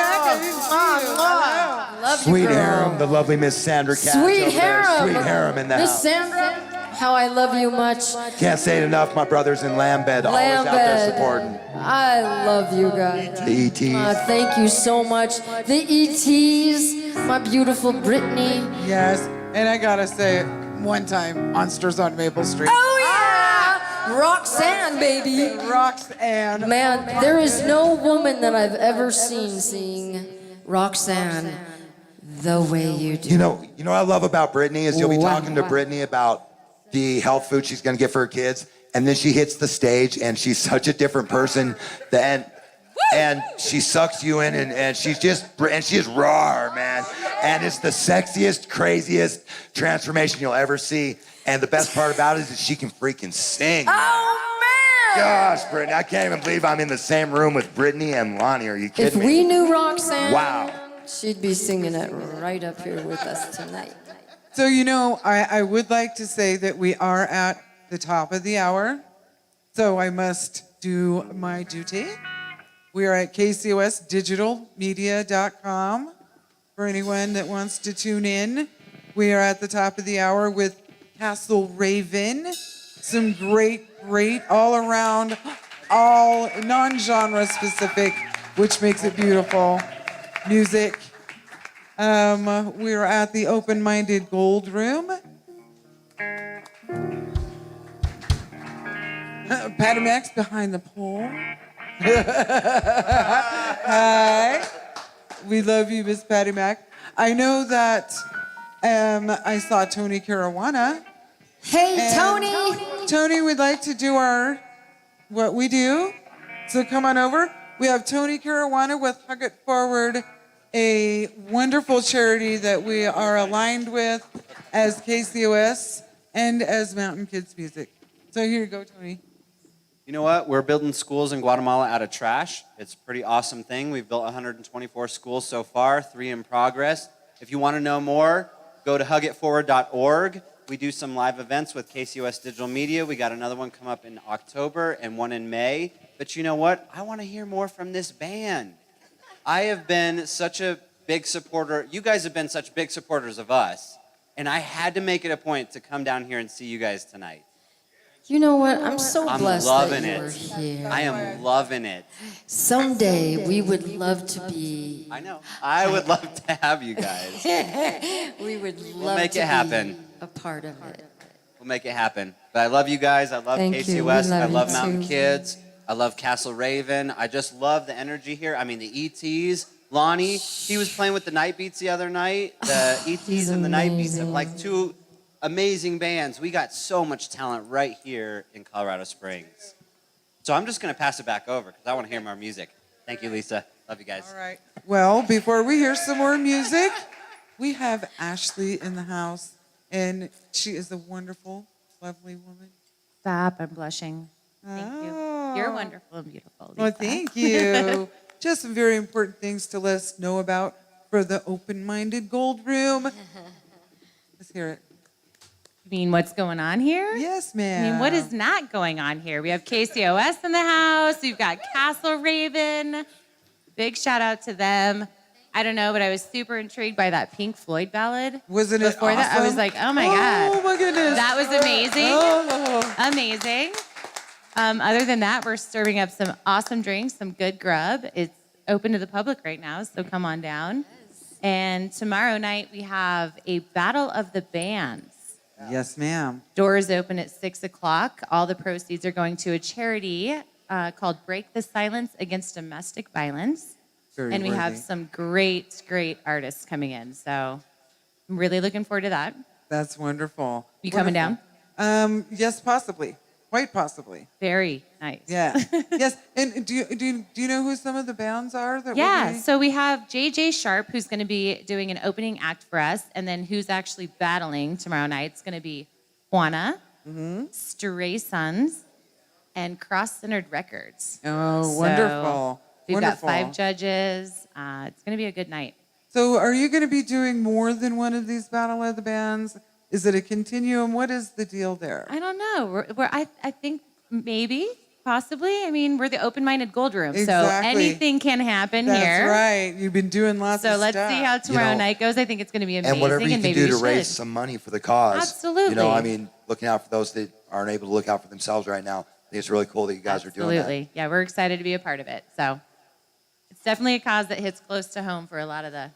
Love you, Sweet girl. Harem, the lovely Miss Sandra Katz Sweet over there. Harem. Sweet Harem in the Miss house. Sandra, how I love you much. Can't say it enough. My brothers in Lambed always out there supporting. I love you guys. The ETs. Thank you so much. The ETs, my beautiful Brittany. Yes, and I gotta say it one time, Monsters on Maple Street. Oh yeah, Roxanne, baby. Roxanne. Man, there is no woman that I've ever seen sing Roxanne the way you do. You know what I love about Brittany is you'll be Wow. talking to Brittany about the health food she's gonna get for her kids, and then she hits the stage and she's such a different person and she sucks you in and she's raw, man. And it's the sexiest, craziest transformation you'll ever see. And the best part about it is that she can freaking sing. Oh man! Gosh, Brittany, I can't even believe I'm in the same room with Brittany and Lonnie. Are you If kidding me? we knew Roxanne, Wow. she'd be singing it right up here with us tonight. So, I would like to say that we are at the top of the hour. So I must do my duty. We are at KCOSdigitalmedia.com. For anyone that wants to tune in, we are at the top of the hour with Castle Raven. Some great all around, all non-genre specific, which makes it beautiful, music. We're at the Open-Minded Gold Room. Patty Mac's behind the pole. Hi. We love you, Miss Patty Mac. I know that I saw Tony Caruana. Hey, And Tony! Tony would like to do what we do. So come on over. We have Tony Caruana with Hug It Forward, a wonderful charity that we are aligned with as KCOS and as Mountain Kids Music. So here you go, Tony. You know what? We're building schools in Guatemala out of trash. It's a pretty awesome thing. We've built 124 schools so far, 3 in progress. If you want to know more, go to hugitforward.org. We do some live events with KCOS Digital Media. We got another one come up in October and one in May. But you know what? I want to hear more from this band. I have been such a big supporter. You guys have been such big supporters of us. And I had to make it a point to come down here and see you guys tonight. You know what? I'm so I'm blessed loving that you it. were here. I am loving it. Someday we would love to be. I know. I would love to have you guys. We would love make to it happen. be a part of it. We'll make it happen. But I love you guys. I love Thank you. We KCOS. I love love you Mountain too. Kids. I love Castle Raven. I just love the energy here. I mean, the ETs. Lonnie, he was playing with the Night Beats the other night. The ETs and the Night Beats are like 2 amazing bands. We got so much talent right here in Colorado Springs. So I'm just going to pass it back over because I want to hear more music. Thank you, Lisa. Love you guys. All right. Well, before we hear some more music, we have Ashley in the house, and she is a wonderful, lovely woman. Stop, I'm blushing. Thank you. You're wonderful and beautiful, Lisa. Well, thank you. Just some very important things to let us know about for the Open-Minded Gold Room. Let's hear it. You mean what's going on here? Yes, ma'am. I mean, what is not going on here? We have KCOS in the house. We've got Castle Raven. Big shout out to them. I don't know, but I was super intrigued by that Pink Floyd ballad. Wasn't it Before that, I was awesome? like, oh my God. Oh, my goodness. That was amazing. Oh. Amazing. Other than that, we're serving up some awesome drinks, some good grub. It's open to the public right now, so come on down. And tomorrow night, we have a Battle of the Bands. Yes, ma'am. Doors open at 6 o'clock. All the proceeds are going to a charity called Break the Silence Against Domestic Violence. Very And we have worthy. some great artists coming in. So I'm really looking forward to that. That's wonderful. You coming down? Yes, possibly. Quite possibly. Very nice. Yeah. Yes. And do you know who some of the bands are that Yeah, will be? so we have JJ Sharp, who's going to be doing an opening act for us, and then who's actually battling tomorrow night. It's going to be Juana, Stray Sons, and Cross Centered Records. Oh, So wonderful. We've Wonderful. got 5 judges. It's going to be a good night. So are you going to be doing more than one of these Battle of the Bands? Is it a continuum? What is the deal there? I don't know. I think maybe, possibly. I mean, we're the open-minded gold room, so Exactly. anything can happen That's here. right. You've been doing lots So of let's stuff. see how tomorrow know, night goes. I think it's going to be amazing, And whatever you can maybe do we to should. raise some money for the cause. Absolutely. You know, I mean, looking out for those that aren't able to look out for themselves right now. I think it's really cool that you guys are doing that. Absolutely. Yeah, we're excited to be a part of it. So it's definitely a cause that hits close to home for a lot of the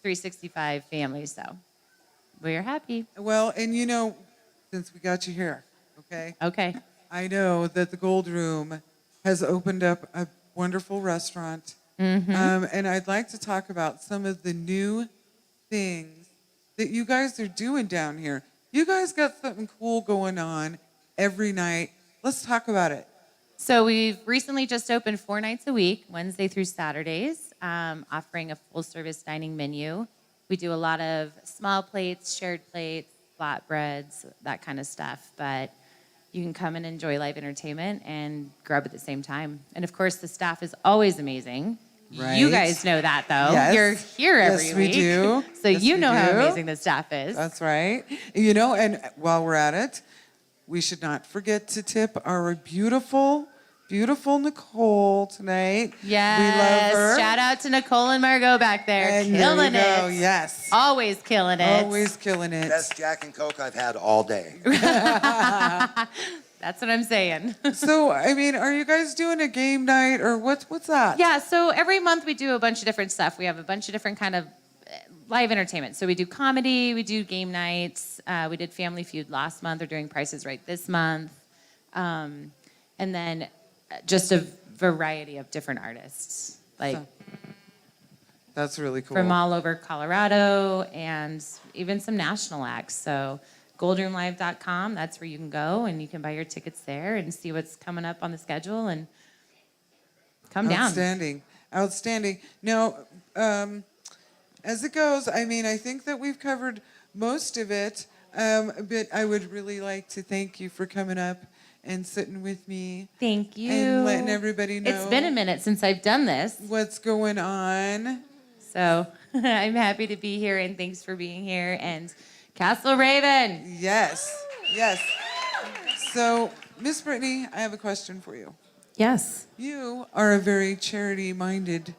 365 families. So we're happy. Well, and you know, since we got you here, okay? Okay. I know that the Gold Room has opened up a wonderful restaurant. And I'd like to talk about some of the new things that you guys are doing down here. You guys got something cool going on every night. Let's talk about it. So we've recently just opened 4 nights a week, Wednesday through Saturdays, offering a full-service dining menu. We do a lot of small plates, shared plates, flatbreads, that kind of stuff. But you can come and enjoy live entertainment and grub at the same time. And of course, the staff is always amazing. Right. You guys know that, though. Yes. You're here every Yes, week. we do. So Yes, you we know how do. amazing the staff is. That's right. You know, and while we're at it, we should not forget to tip our beautiful Nicole tonight. Yes. We love her. Shout out to Nicole and Margot back there. And Killing there you go. it. Yes. Always killing it. Always killing it. Best Jack and Coke I've had all day. That's what I'm saying. So, I mean, are you guys doing a game night or what's that? Yeah, so every month we do a bunch of different stuff. We have a bunch of different kind of live entertainment. So we do comedy, we do game nights. We did Family Feud last month. We're doing Price is Right this month. And then just a variety of different artists, like That's really cool. from all over Colorado and even some national acts. So goldroomlive.com, that's where you can go and you can buy your tickets there and see what's coming up on the schedule and come down. Outstanding. Now, as it goes, I mean, I think that we've covered most of it, but I would really like to thank you for coming up and sitting with me. Thank you. And letting everybody know. It's been a minute since I've done this. What's going on. So I'm happy to be here and thanks for being here. And Castle Raven. Yes. Yes. So, Miss Brittany, I have a question for you. Yes. You are a very charity-minded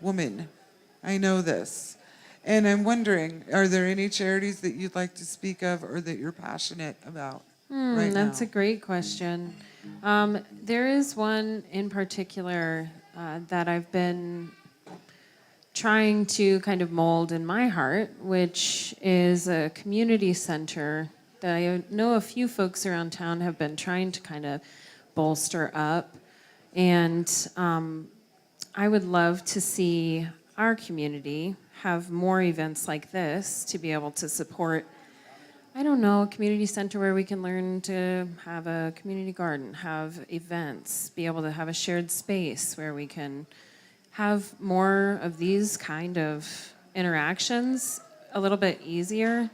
woman. I know this. And I'm wondering, are there any charities that you'd like to speak of or that you're passionate about right That's now? a great question. There is one in particular that I've been trying to kind of mold in my heart, which is a community center that I know a few folks around town have been trying to kind of bolster up. And I would love to see our community have more events like this to be able to support, I don't know, a community center where we can learn to have a community garden, have events, be able to have a shared space where we can have more of these kind of interactions a little bit easier.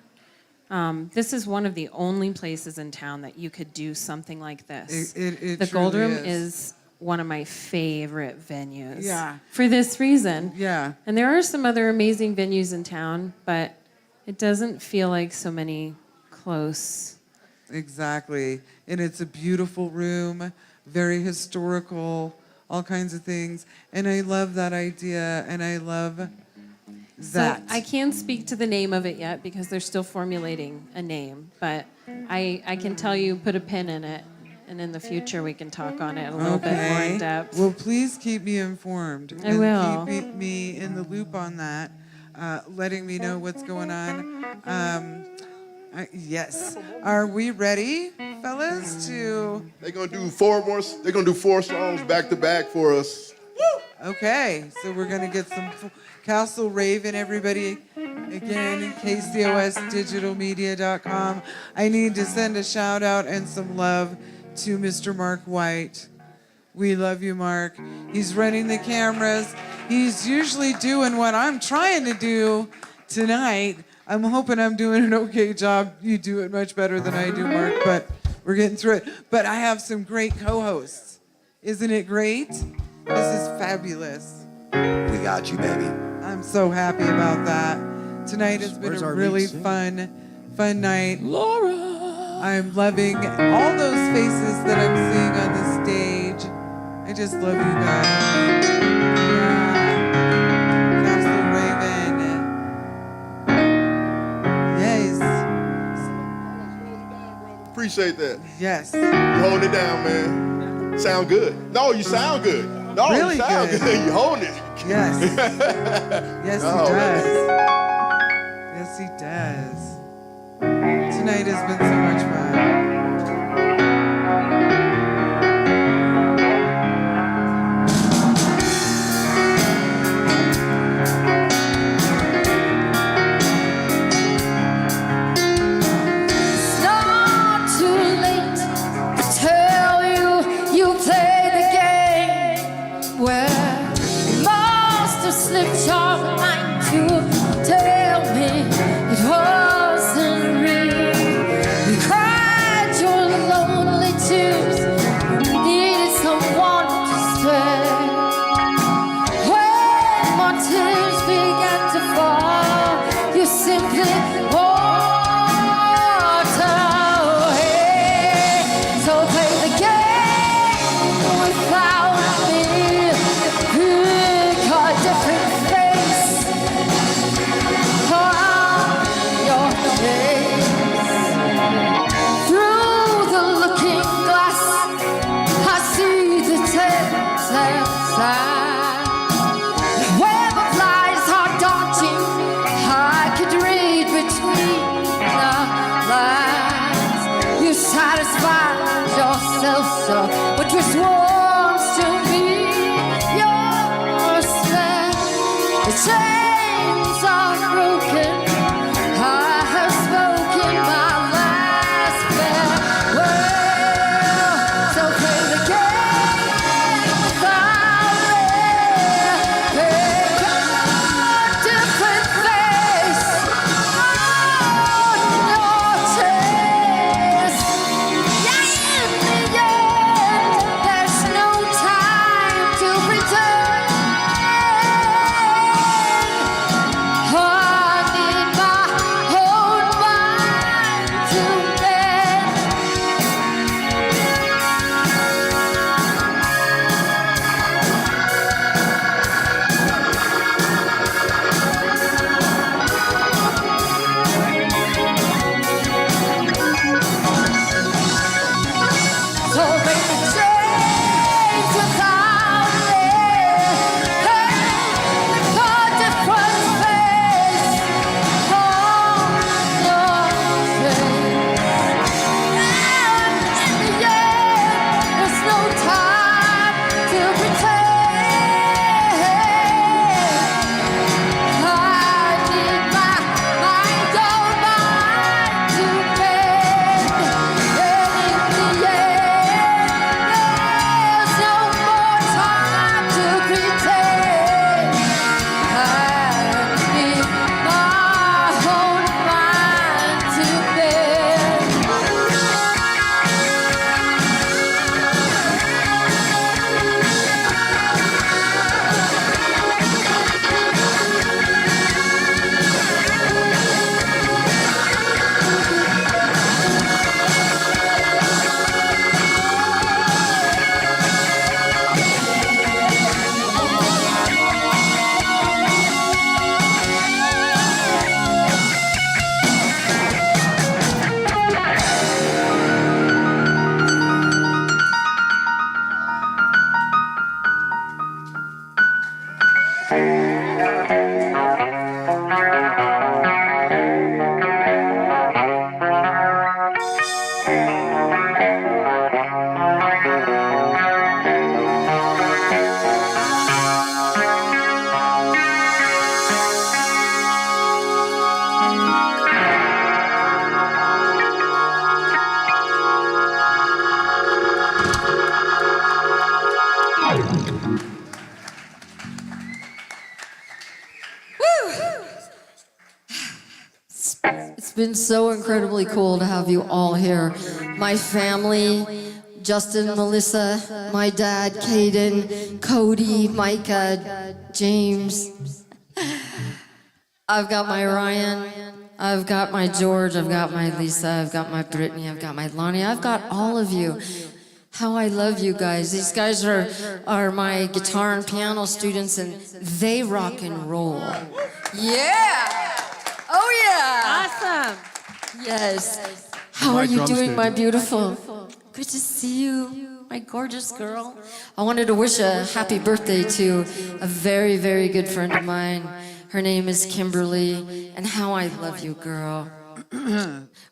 This is one of the only places in town that you could do something like this. It The Gold truly Room is. is one of my favorite venues. Yeah. For this reason. Yeah. And there are some other amazing venues in town, but it doesn't feel like so many close. Exactly. And it's a beautiful room, very historical, all kinds of things. And I love that idea, and I love that. So I can't speak to the name of it yet because they're still formulating a name, but I can tell you, put a pin in it, and in the future we can talk on it a little bit more in depth. Well, please keep me informed. I will. Keep me in the loop on that, letting me know what's going on. Yes. Are we ready, fellas, to... They're gonna do 4 more. They're gonna do 4 songs back to back for us. Okay, so we're going to get some Castle Raven, everybody. Again, KCOSdigitalmedia.com. I need to send a shout out and some love to Mr. Mark White. We love you, Mark. He's running the cameras. He's usually doing what I'm trying to do tonight. I'm hoping I'm doing an okay job. You do it much better than I do, Mark, but We're getting through it. But I have some great co-hosts. Isn't it great? This is fabulous. We got you, baby. I'm so happy about that. Tonight has been a really fun night. Laura! I'm loving all those faces that I'm seeing on the stage. I just love you guys. Yeah. Castle Raven. Yes. Appreciate that. Yes. You holding it down, man. Sound good. No, you sound good. No, Really you sound good. good. You holding it. Yes. Yes, No, he does. Yes, he does. Tonight has been so much fun. It's not too late to tell you you played the game where you must have slipped your mind to tell me it wasn't real. You cried your lonely tears, needed someone to stay. When my tears began to fall, you simply walked away. So play the game without me. Pick a different face on your face. Through the looking glass, I see the telltale sign. The web of lies are daunting. I could read between the lines. You satisfied yourself so, but just wants to be your spell. The chains are broken. I have spoken my last farewell. So play the game without me. Pick a different face on your chest. Yeah, in the end, there's no time to pretend. I need my own mind to bend. So break the chains without me. Pick a different face on your face. And in the end, there's no time to pretend. I need my mind on mine to bend. And in the end, there's no more time to pretend. I need my own mind to bend. It's been so incredibly cool to have you all here. my family, Justin, Melissa, my dad, Caden, Cody, Micah, James. I've got my Ryan, I've got my George, I've got my Lisa, I've got my Brittany, I've got my Lonnie, I've got all of you. How I love you guys. These guys are my guitar and piano students, and they rock and roll. Yeah! Oh yeah! Awesome. Yes. How are you doing, my beautiful? Good to see you, my gorgeous girl. I wanted to wish a happy birthday to a very, very good friend of mine. Her name is Kimberly, and how I love you, girl.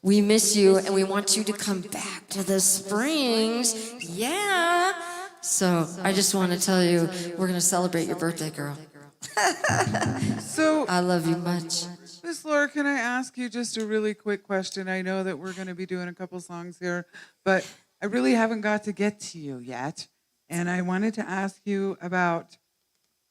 We miss you, and we want you to come back to the Springs. Yeah. So I just want to tell you, we're going to celebrate your birthday, girl. So, I love you much. Miss Laura, can I ask you just a really quick question? I know that we're going to be doing a couple songs here, but I really haven't got to get to you yet. And I wanted to ask you about,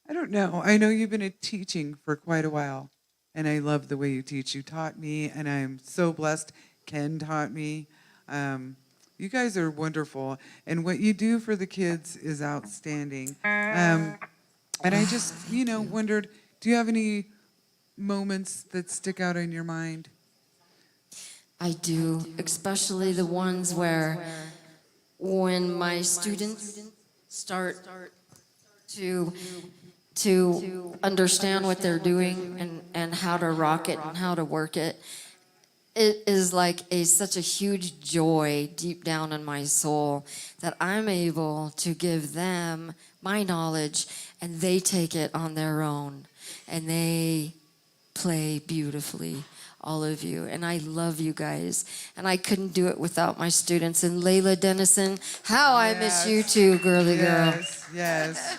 I don't know, I know you've been teaching for quite a while, and I love the way you teach. You taught me, and I'm so blessed. Ken taught me. You guys are wonderful, and what you do for the kids is outstanding. And I just, wondered, do you have any moments that stick out in your mind? I do, especially the ones where when my students start to understand what they're doing and how to rock it and how to work it. It is like such a huge joy deep down in my soul that I'm able to give them my knowledge and they take it on their own and they play beautifully, all of you. And I love you guys. And I couldn't do it without my students. And Layla Dennison, how I miss you too, girly girl. Yes.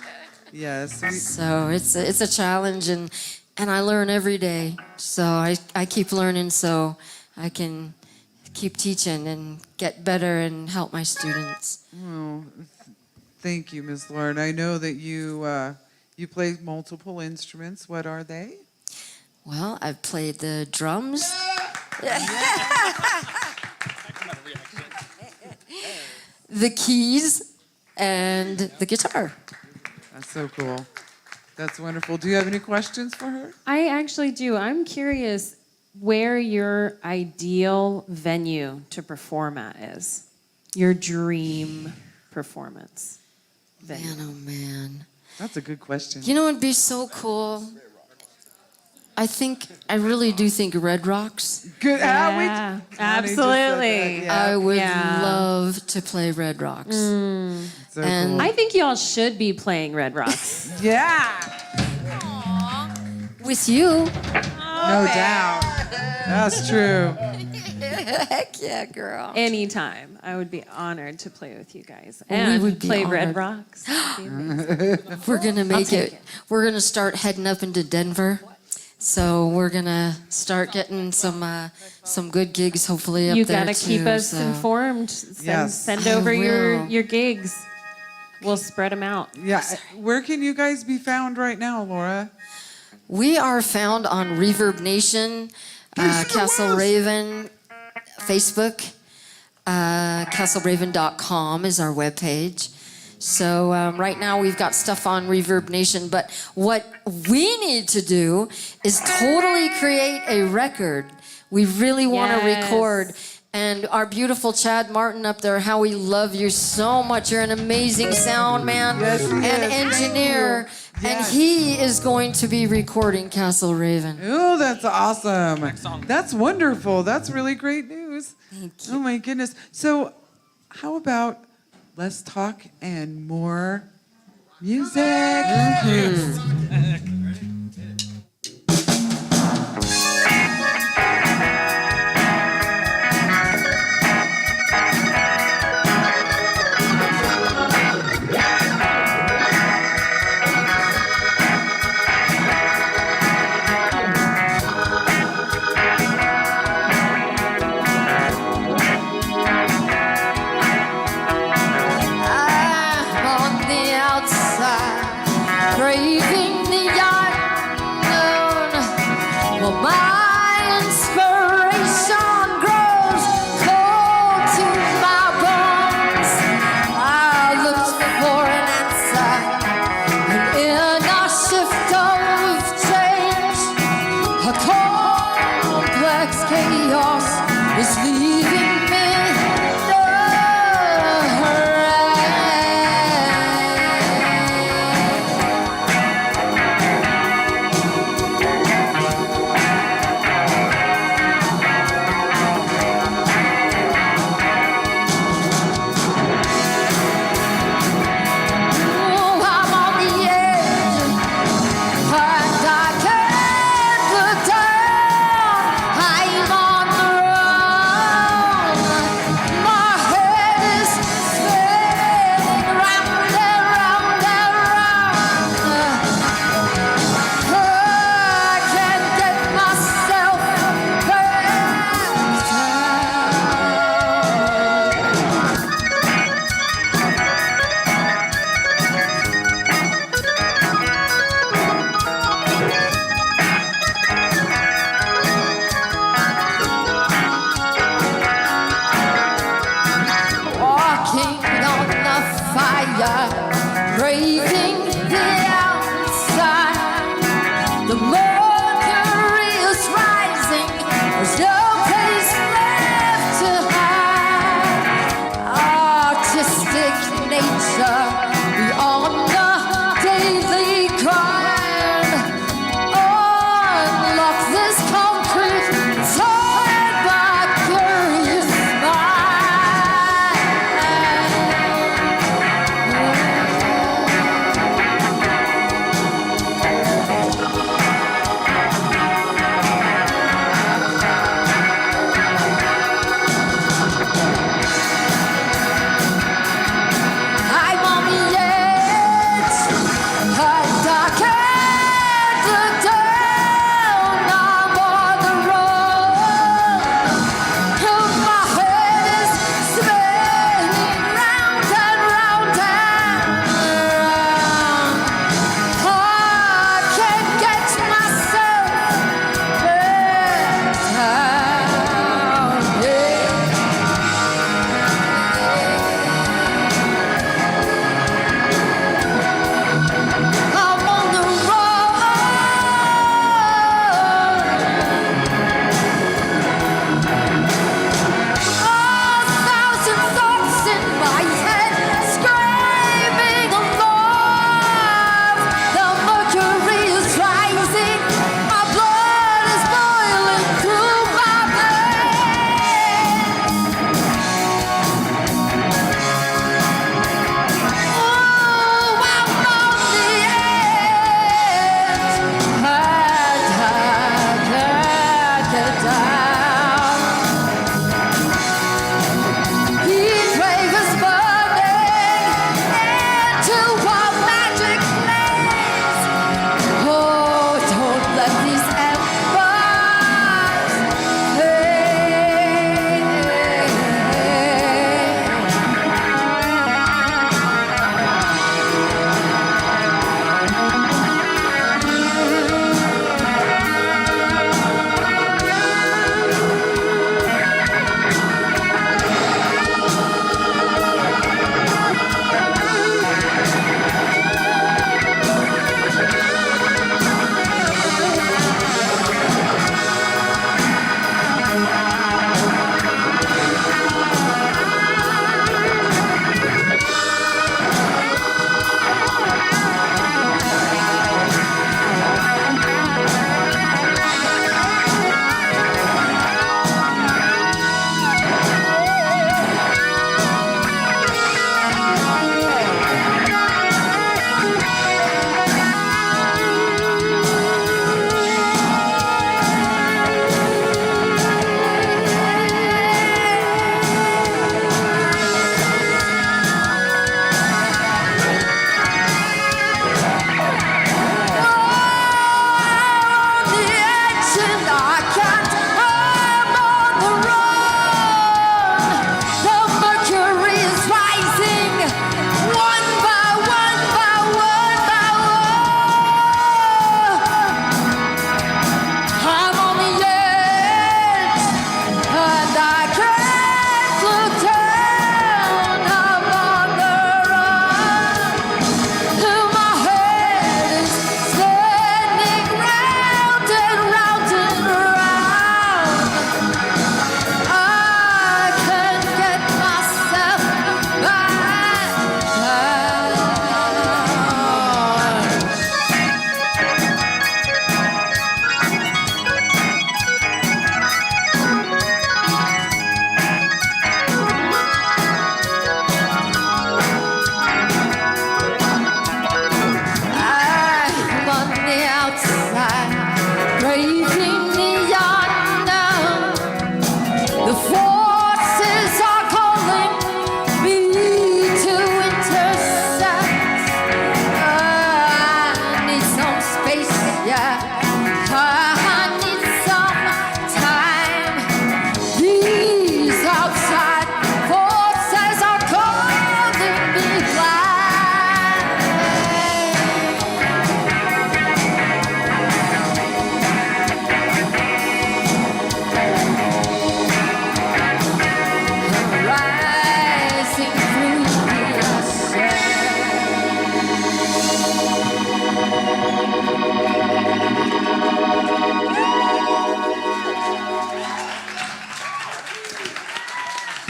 So it's a challenge, and I learn every day. So I keep learning so I can keep teaching and get better and help my students. Oh, thank you, Ms. Lauren. I know that you play multiple instruments. What are they? Well, I've played the drums. The keys and the guitar. That's so cool. That's wonderful. Do you have any questions for her? I actually do. I'm curious where your ideal venue to perform at is. Your dream performance venue. Man, oh man. That's a good question. You know what would be so cool? I really do think Red Rocks. Good. Yeah, absolutely. I would love to play Red Rocks. So And cool. I think y'all should be playing Red Rocks. Yeah. with you. No doubt. That's true. Heck yeah, girl. Anytime. I would be honored to play with you guys. We And would be play Red honored. Rocks. We're gonna make take it. We're gonna start heading up into Denver. So we're gonna start getting some good gigs, hopefully up You there gotta too. keep us so. informed. Yes. Send I over will. your gigs. We'll spread them out. Yeah. Where can you guys be found right now, Laura? We are found on Reverb Nation, Castle Raven, Facebook. CastleRaven.com is our webpage. So right now we've got stuff on Reverb Nation, but what we need to do is totally create a record. We really want to Yes. record. And our beautiful Chad Martin up there, how we love you so much. You're an amazing sound man Yes, he and is. engineer. Thank you. And Yes. he is going to be recording Castle Raven. Oh, that's awesome. That's wonderful. That's really great news. Thank you. Oh my goodness. So how about less talk and more music? I'm on the outside, craving the fire, braving the outside. The mercury is rising, there's no place left to hide. Artistic nature beyond the daily grind. Unlock this concrete, tied by curious I'm on the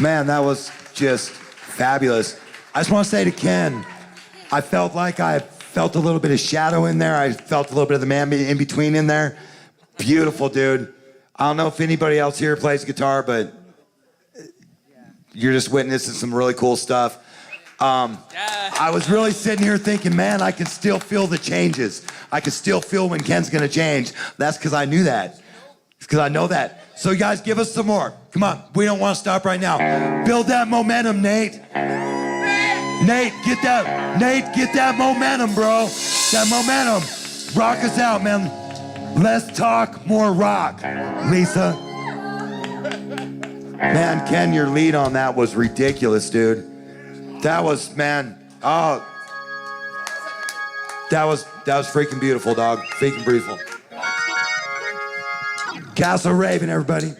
Man, that was just fabulous. I just want to say to Ken, I felt like I felt a little bit of shadow in there. I felt a little bit of the man in between in there. Beautiful, dude. I don't know if anybody else here plays guitar, but you're just witnessing some really cool stuff. I was really sitting here thinking, man, I can still feel the changes. I can still feel when Ken's gonna change. That's because I knew that. It's because I know that. So you guys, give us some more. Come on, we don't want to stop right now. Build that momentum, Nate. Nate, get that momentum, bro. That momentum. Rock us out, man. Less talk, more rock. Lisa. Man, Ken, your lead on that was ridiculous, dude. That was, man, oh. That was freaking beautiful, dog. Freaking beautiful. Castle Raven, everybody.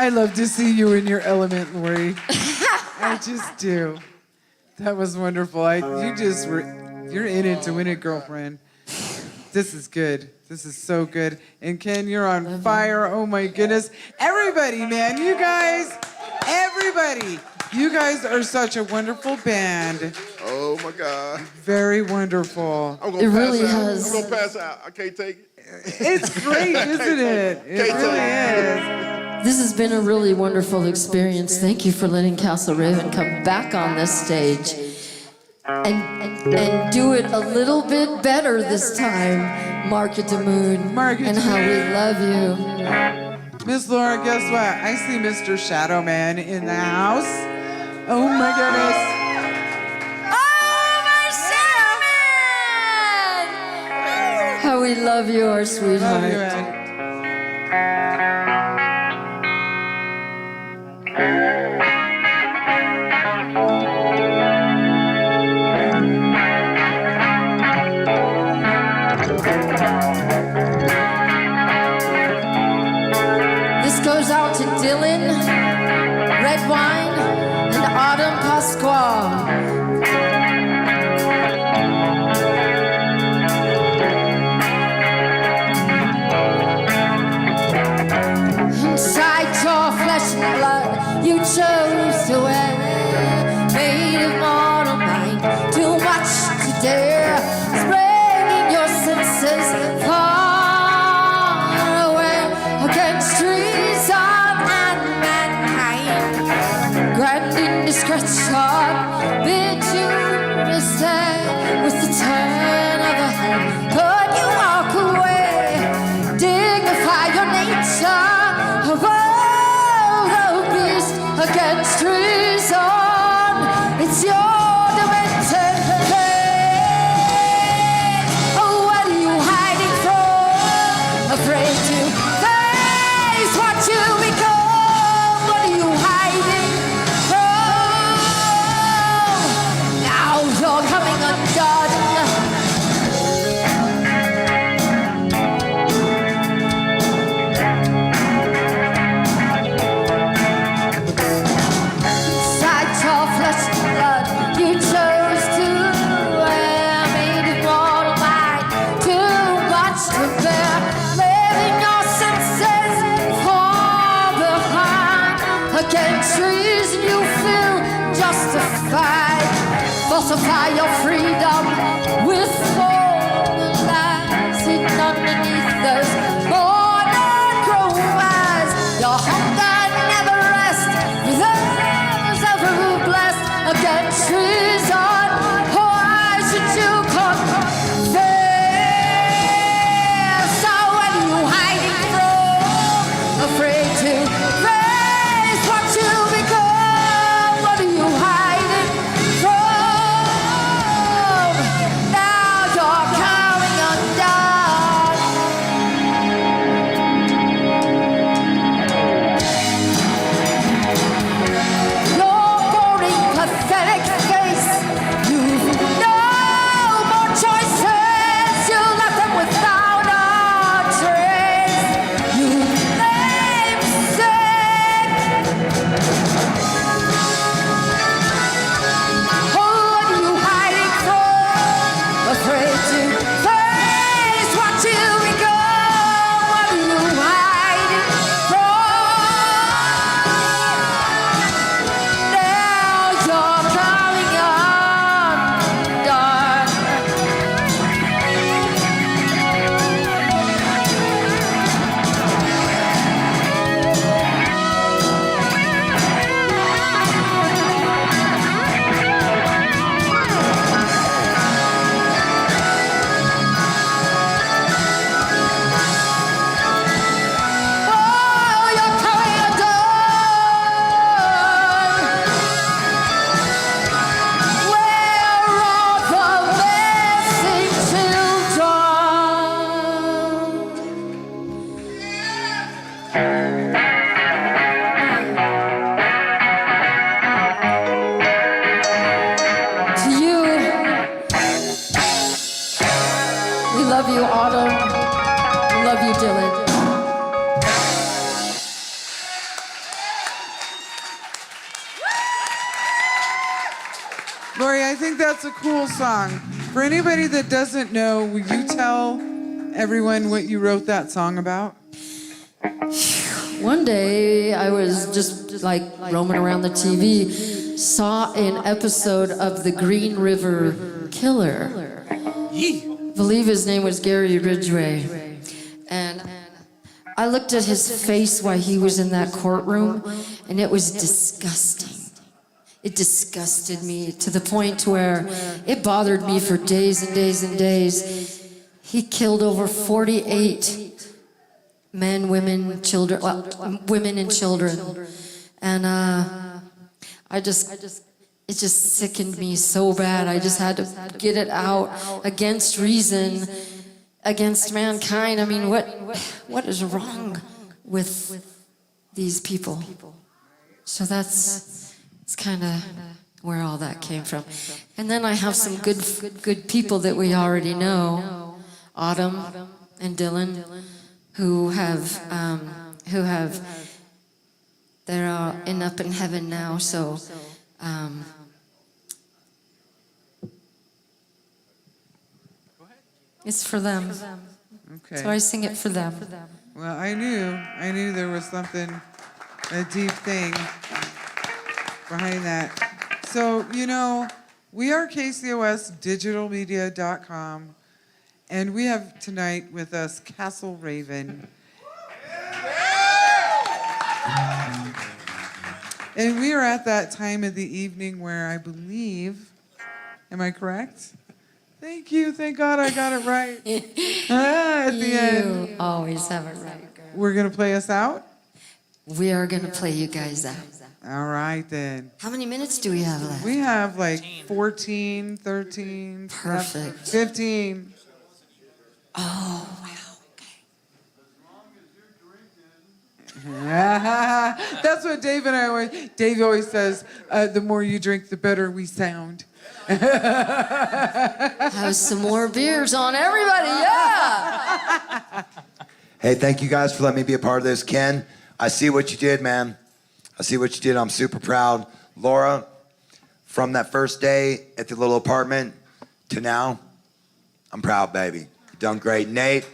I love to see you in your element, Lori. I just do. That was wonderful. You're in it to win it, girlfriend. This is good. This is so good. And Ken, you're on fire. Oh my goodness. Everybody, man, everybody. You guys are such a wonderful band. Oh my God. Very wonderful. I'm gonna I'm gonna pass out. I can't take it. It's great, isn't it? It really is. This has been a really wonderful experience. Thank you for letting Castle Raven come back on this stage and do it a little bit better this time. Market to Moon and how we love you. Miss Laura, guess what? I see Mr. Shadow Man in the house. Oh my goodness. How we love you, our sweetheart. Love you, Ed. This goes out to Dylan, Red Wine, and Autumn Pasquale. Inside your flesh and blood, you chose to wear, made of mortal mind, too much to dare, spraying your senses far away against treason and mankind. Grand indiscretion bid you to stay with the turn of a head. Could you walk away, dignify your nature? Against treason, it's your demented fate. Oh, what are you hiding from? Afraid to face what you become. What are you hiding from? Now you're coming undone. Falsify your freedom with false lies hidden underneath those modern chromas. Your hunger never rests with those ever blessed against treason. Why should you confess? So what are you hiding from? Afraid to face what you become. What are you hiding from? love you, Autumn. We love you, Dylan. That's a cool song. For anybody that doesn't know, will you tell everyone what you wrote that song about? One day I was just like roaming around the TV, saw an episode of The Green River Killer. I believe his name was Gary Ridgway. And I looked at his face while he was in that courtroom, and it was disgusting. It disgusted me to the point where it bothered me for days and days and days. He killed over 48 men, women, children, well, women and children. And it just sickened me so bad. I just had to get it out against reason, against mankind. I mean, what is wrong with these people? So it's kind of where all that came from. And then I have some good people that we already know, Autumn and Dylan, who they're up in heaven now. So it's for them. Okay. So I sing it for them. Well, I knew there was something, a deep thing behind that. So, we are KCOS digitalmedia.com, and we have tonight with us Castle Raven. And we are at that time of the evening where I believe, am I correct? Thank you, thank God I got it right. At the end. You always have it right, girl. We're going to play us out? We are going to play you guys out. All right, then. How many minutes do we have left? We have like 14, 13, Perfect. 15. Oh, wow. That's what Dave and I always, Dave always says, the more you drink, the better we sound. Have some more beers on everybody, yeah! Hey, thank you guys for letting me be a part of this. Ken, I see what you did, man. I see what you did. I'm super proud. Laura, from that first day at the little apartment to now, I'm proud, baby. You've done great. Nate,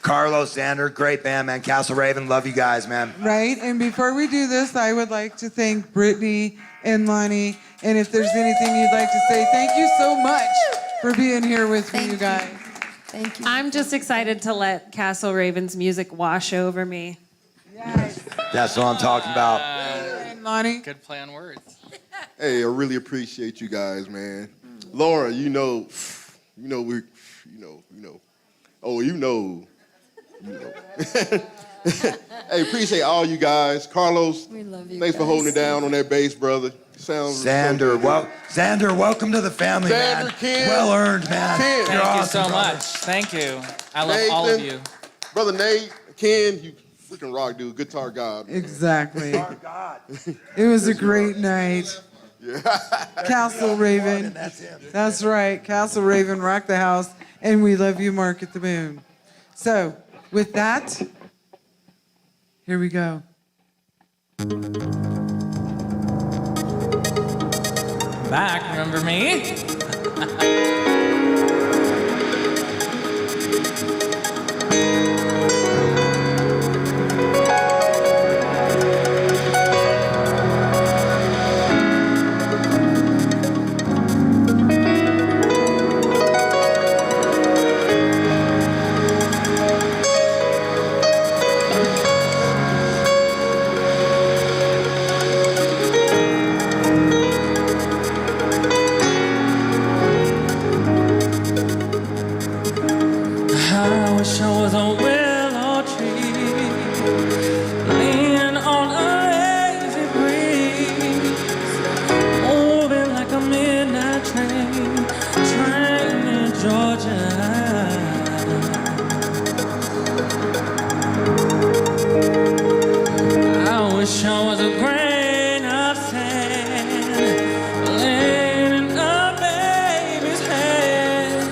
Carlos, Xander, great band, man. Castle Raven, love you guys, man. Right, and before we do this, I would like to thank Brittany and Lonnie. And if there's anything you'd like to say, thank you so much for being here with me, you guys. Thank you. I'm just excited to let Castle Raven's music wash over me. Yes. That's what I'm talking about. And Lonnie. Good play on words. Hey, I really appreciate you guys, man. Laura, you know. Hey, appreciate all you guys. Carlos, We love you thanks for guys. holding it down on that bass, brother. Sounds Xander, so good. Xander, welcome to the family, man. Xander, Ken. Well earned, man. Ken. You're Thank you awesome, so brother. much. Thank you. I love all of you. Brother Nate, Ken, you freaking rock, dude. Guitar god. Exactly. It was a great night. Castle Raven. That's right. Castle Raven rocked the house. And we love you, Mark at the Moon. So, with that, here we go. Back, remember me? I wish I was a willow tree, leaning on a lazy breeze, moving like a midnight train in Georgia. I wish I was a grain of sand, laying in a baby's head,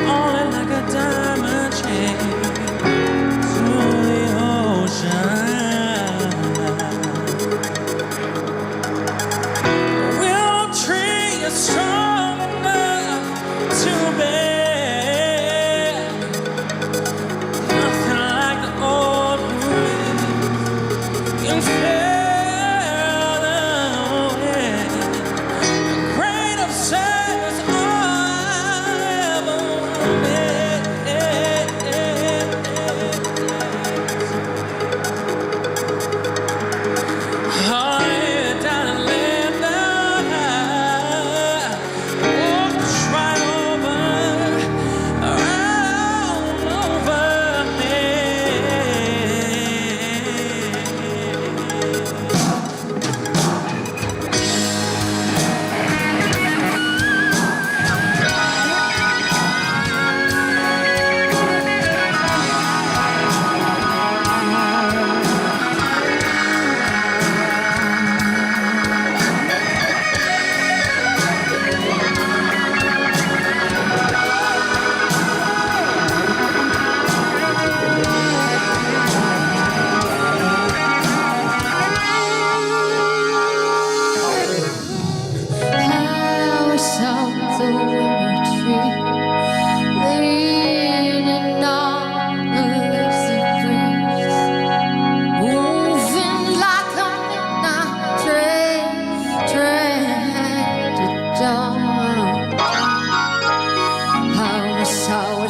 falling like a diamond chain to the ocean. A willow tree is strong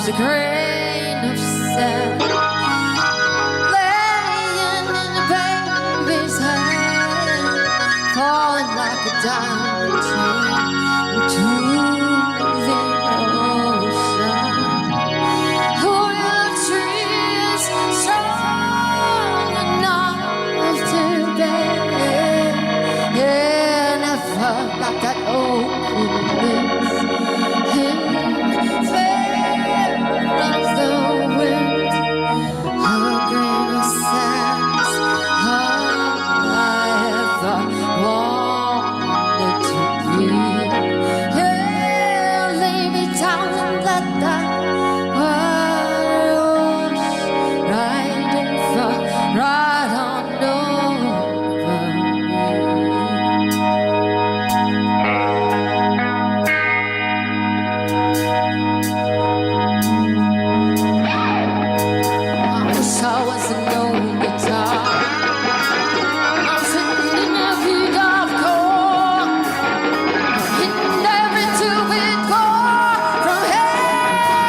a grain of sand laying in the baby's hand, falling like a diamond chain into the ocean. Oh, your trees strong enough to bear, yeah, never like that old coolness in fair of the wind. A grain of sand, all I ever wanted to be. Yeah, lay me down and let that water wash right on over me. I wish I was an old guitar. I'm sitting in every golf course, hitting every two-bit chord from head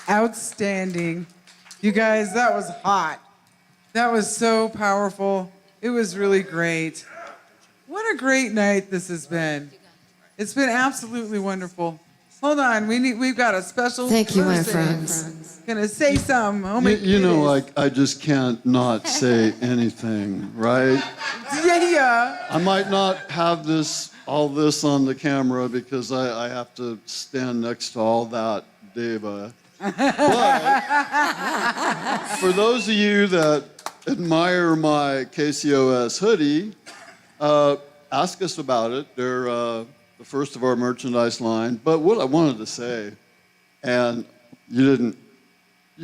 Outstanding. You guys, that was hot. That was so powerful. It was really great. What a great night this has been. It's been absolutely wonderful. Hold on, we've got a special Thank you, my person friends. Gonna say some. Oh my You know, goodness. like, I just can't not say anything, right? Yeah. I might not have all this on the camera because I have to stand next to all that diva. But for those of you that admire my KCOS hoodie, ask us about it. They're the first of our merchandise line. But what I wanted to say, and you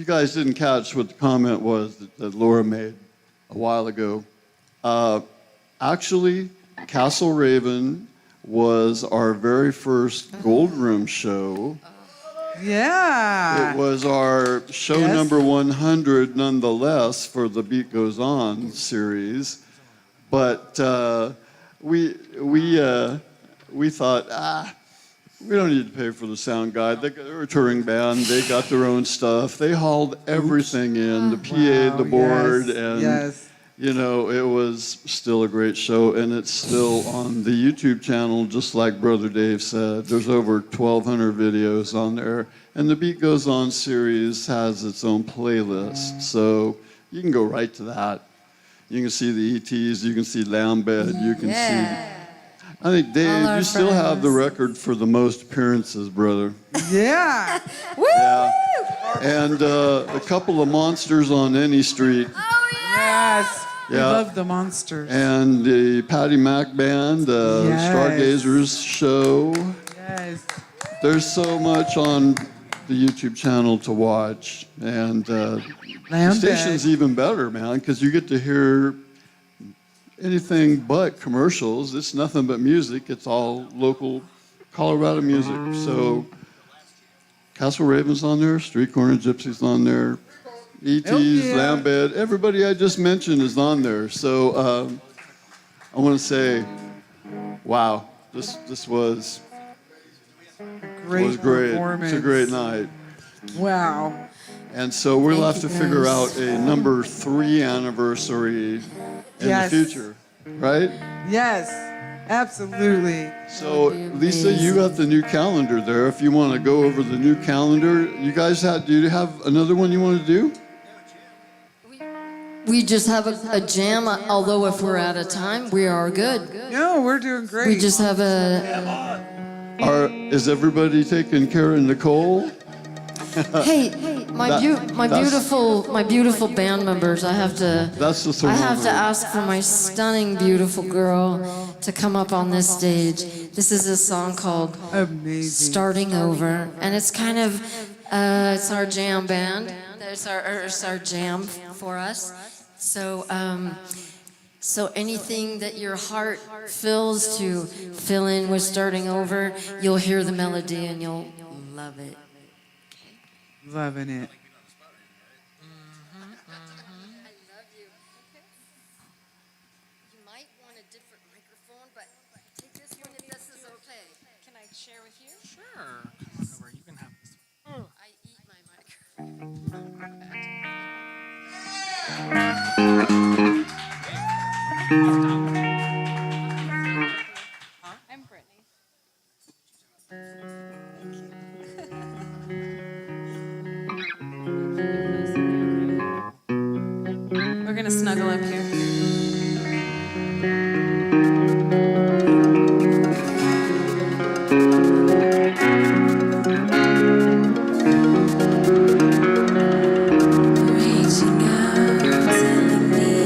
guys didn't catch what the comment was that Laura made a while ago. Actually, Castle Raven was our very first Gold Room show. Yeah. It was our show number 100, nonetheless, for the Beat Goes On series. But we thought, we don't need to pay for the sound guy. They're a touring band. They got their own stuff. They hauled everything in, the PA, the board, and you know, it was still a great show, and it's still on the YouTube channel, just like Brother Dave said. There's over 1,200 videos on there, and the Beat Goes On series has its own playlist, so you can go right to that. You can see the ETs, you can see Lambed, you can see... I think, Dave, you still have the record for the most appearances, brother. Yeah. Woo! Yeah. And a couple of monsters on any street. Oh, Yes. We Yeah. love the monsters. And the Patty Mac Band, Yes. Stargazers show. Yes. There's so much on the YouTube channel to watch. And the station's even better, man, because you get to hear anything but commercials. It's nothing but music. It's all local Colorado music. So Castle Raven's on there, Street Corner Gypsies on there, ET's, Lambed, everybody I just mentioned is on there. So I want to say, wow, this was Great great. performance. It's a great night. Wow. And so we'll have to figure guys. out a number 3 anniversary in the future, right? Yes, absolutely. So, Lisa, you got the new calendar there. If you want to go over the new calendar, you guys do you have another one you want to do? We just have a jam, although if we're out of time, we are good. No, we're doing great. We just have a... Is everybody taking care of Nicole? Hey, my beautiful band members, I have to ask for my stunning, beautiful girl to come up on this stage. This is a song called Starting Over, and it's kind of, it's our jam band. It's our jam for us. So, so anything that your heart fills to fill in with Starting Over, you'll hear the melody and you'll love it. Loving it. I love you. You might want a different microphone, but take this one if this is okay. Can I share with you? Sure. Come on over. You can have this one. I eat my microphone. I'm Brittany. We're gonna snuggle up here. Reaching out, telling me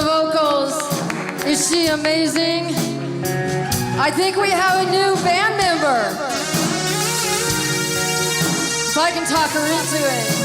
the vocals. Is she amazing? I think we have a new band member. If I can talk her into it.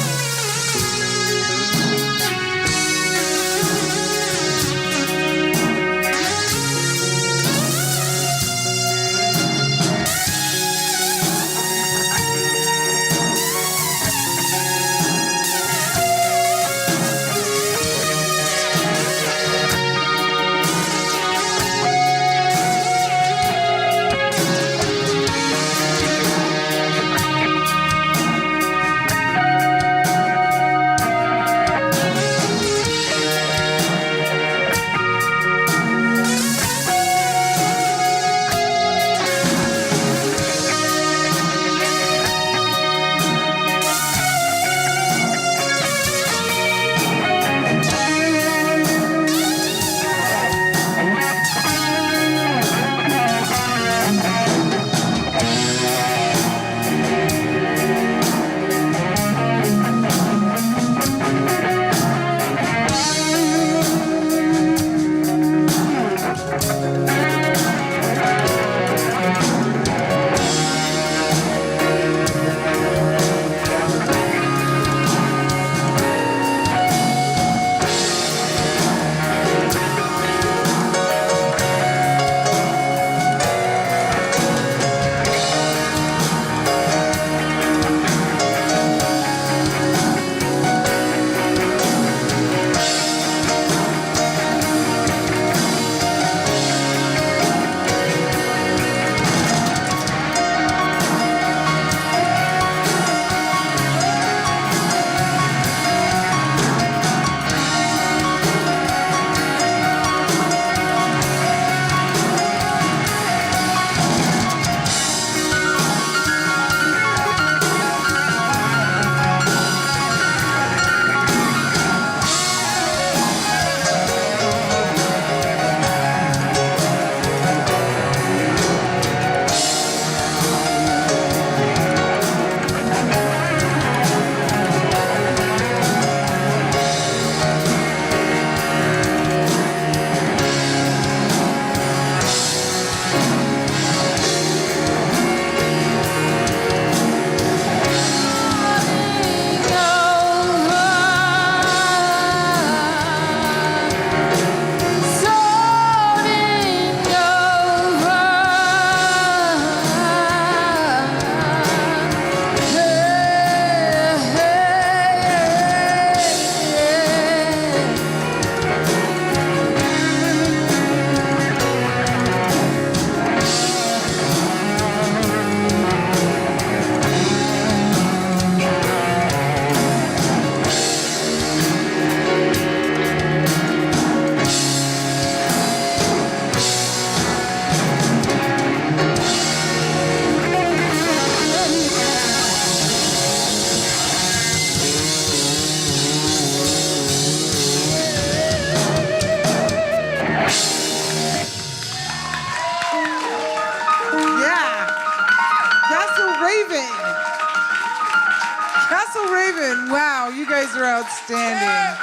Wow, you guys are outstanding.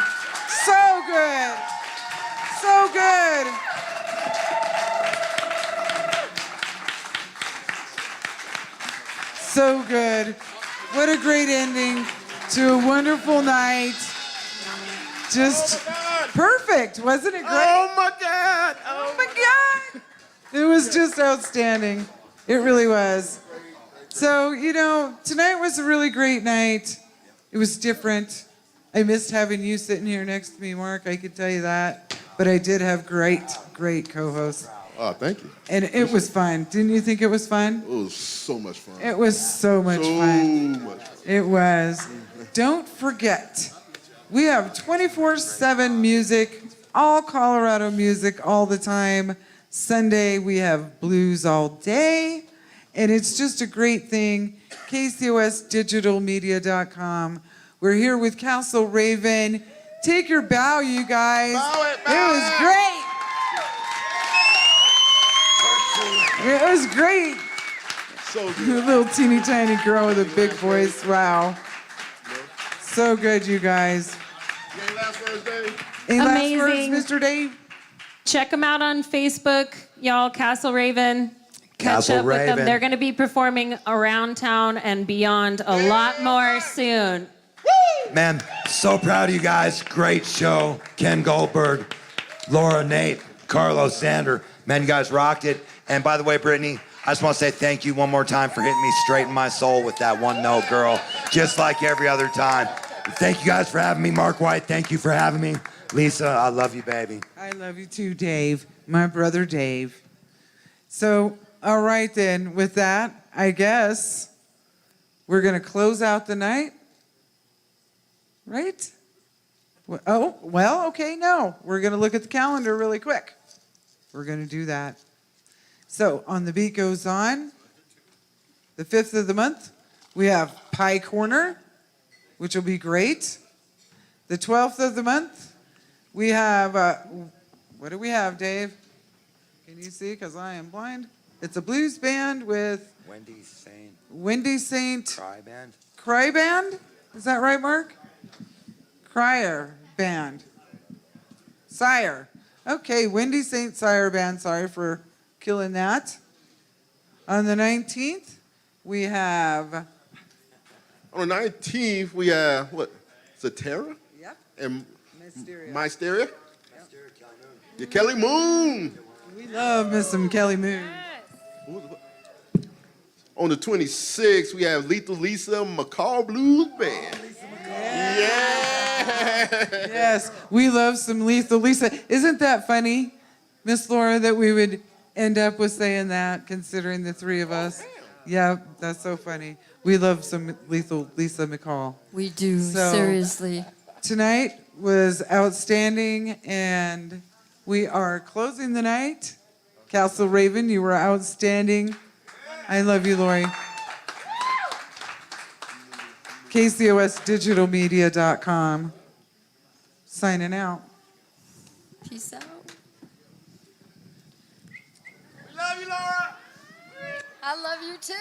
So good. So good. So good. What a great ending to a wonderful night. Just perfect. Wasn't it great? Oh my God. Oh my God. It was just outstanding. It really was. So, you know, tonight was a really great night. It was different. I missed having you sitting here next to me, Mark. I could tell you that. But I did have great co-hosts. Oh, thank you. And it was fun. Didn't you think it was fun? It was so much fun. It was so much fun. So much fun. It was. Don't forget, we have 24/7 music, all Colorado music all the time. Sunday, we have blues all day. And it's just a great thing. KCOSdigitalmedia.com. We're here with Castle Raven. Take your bow, you guys. It was great. It was great. So A good. little teeny tiny girl with a big voice. Wow. So good, you guys. Any last words, Dave? Any amazing. last words, Mr. Dave? Check them out on Facebook, y'all. Castle Raven. Catch Castle up with them. Raven. They're going to be performing around town and beyond a lot more soon. Man, so proud of you guys. Great show. Ken Goldberg, Laura, Nate, Carlos, Sander. Man, you guys rocked it. And by the way, Brittany, I just want to say thank you one more time for hitting me straight in my soul with that one note, girl, just like every other time. Thank you guys for having me. Mark White, thank you for having me. Lisa, I love you, baby. I love you too, Dave. My brother, Dave. So, all right then, with that, I guess we're going to close out the night. Right? Oh, well, okay, no. We're going to look at the calendar really quick. We're going to do that. So, on the beat goes on, the 5th of the month, we have Pie Corner, which will be great. The 12th of the month, we have, what do we have, Dave? Can you see? Because I am blind. It's a blues band with Wendy Saint. Cry Band. Cry Band? Is that right, Mark? Crier Band. Sire. Okay, Wendy Saint Sire Band. Sorry for killing that. On the 19th, we have... On the 19th, we have, what, Zatera? Yep. And Mysteria. Mysteria? Yeah, Kelly Moon. We love Miss some Kelly Moon. On the 26th, we have Lethal Lisa McCall Blues Band. Yes, we love some Lethal Lisa. Isn't that funny, Miss Laura, that we would end up with saying that, considering the three of us? Yeah, that's so funny. We love some Lethal Lisa McCall. We do, So, seriously. Tonight was outstanding, and we are closing the night. Castle Raven, you were outstanding. I love you, Lori. KCOSdigitalmedia.com. Signing out. Peace out. We love you, Laura. I love you too.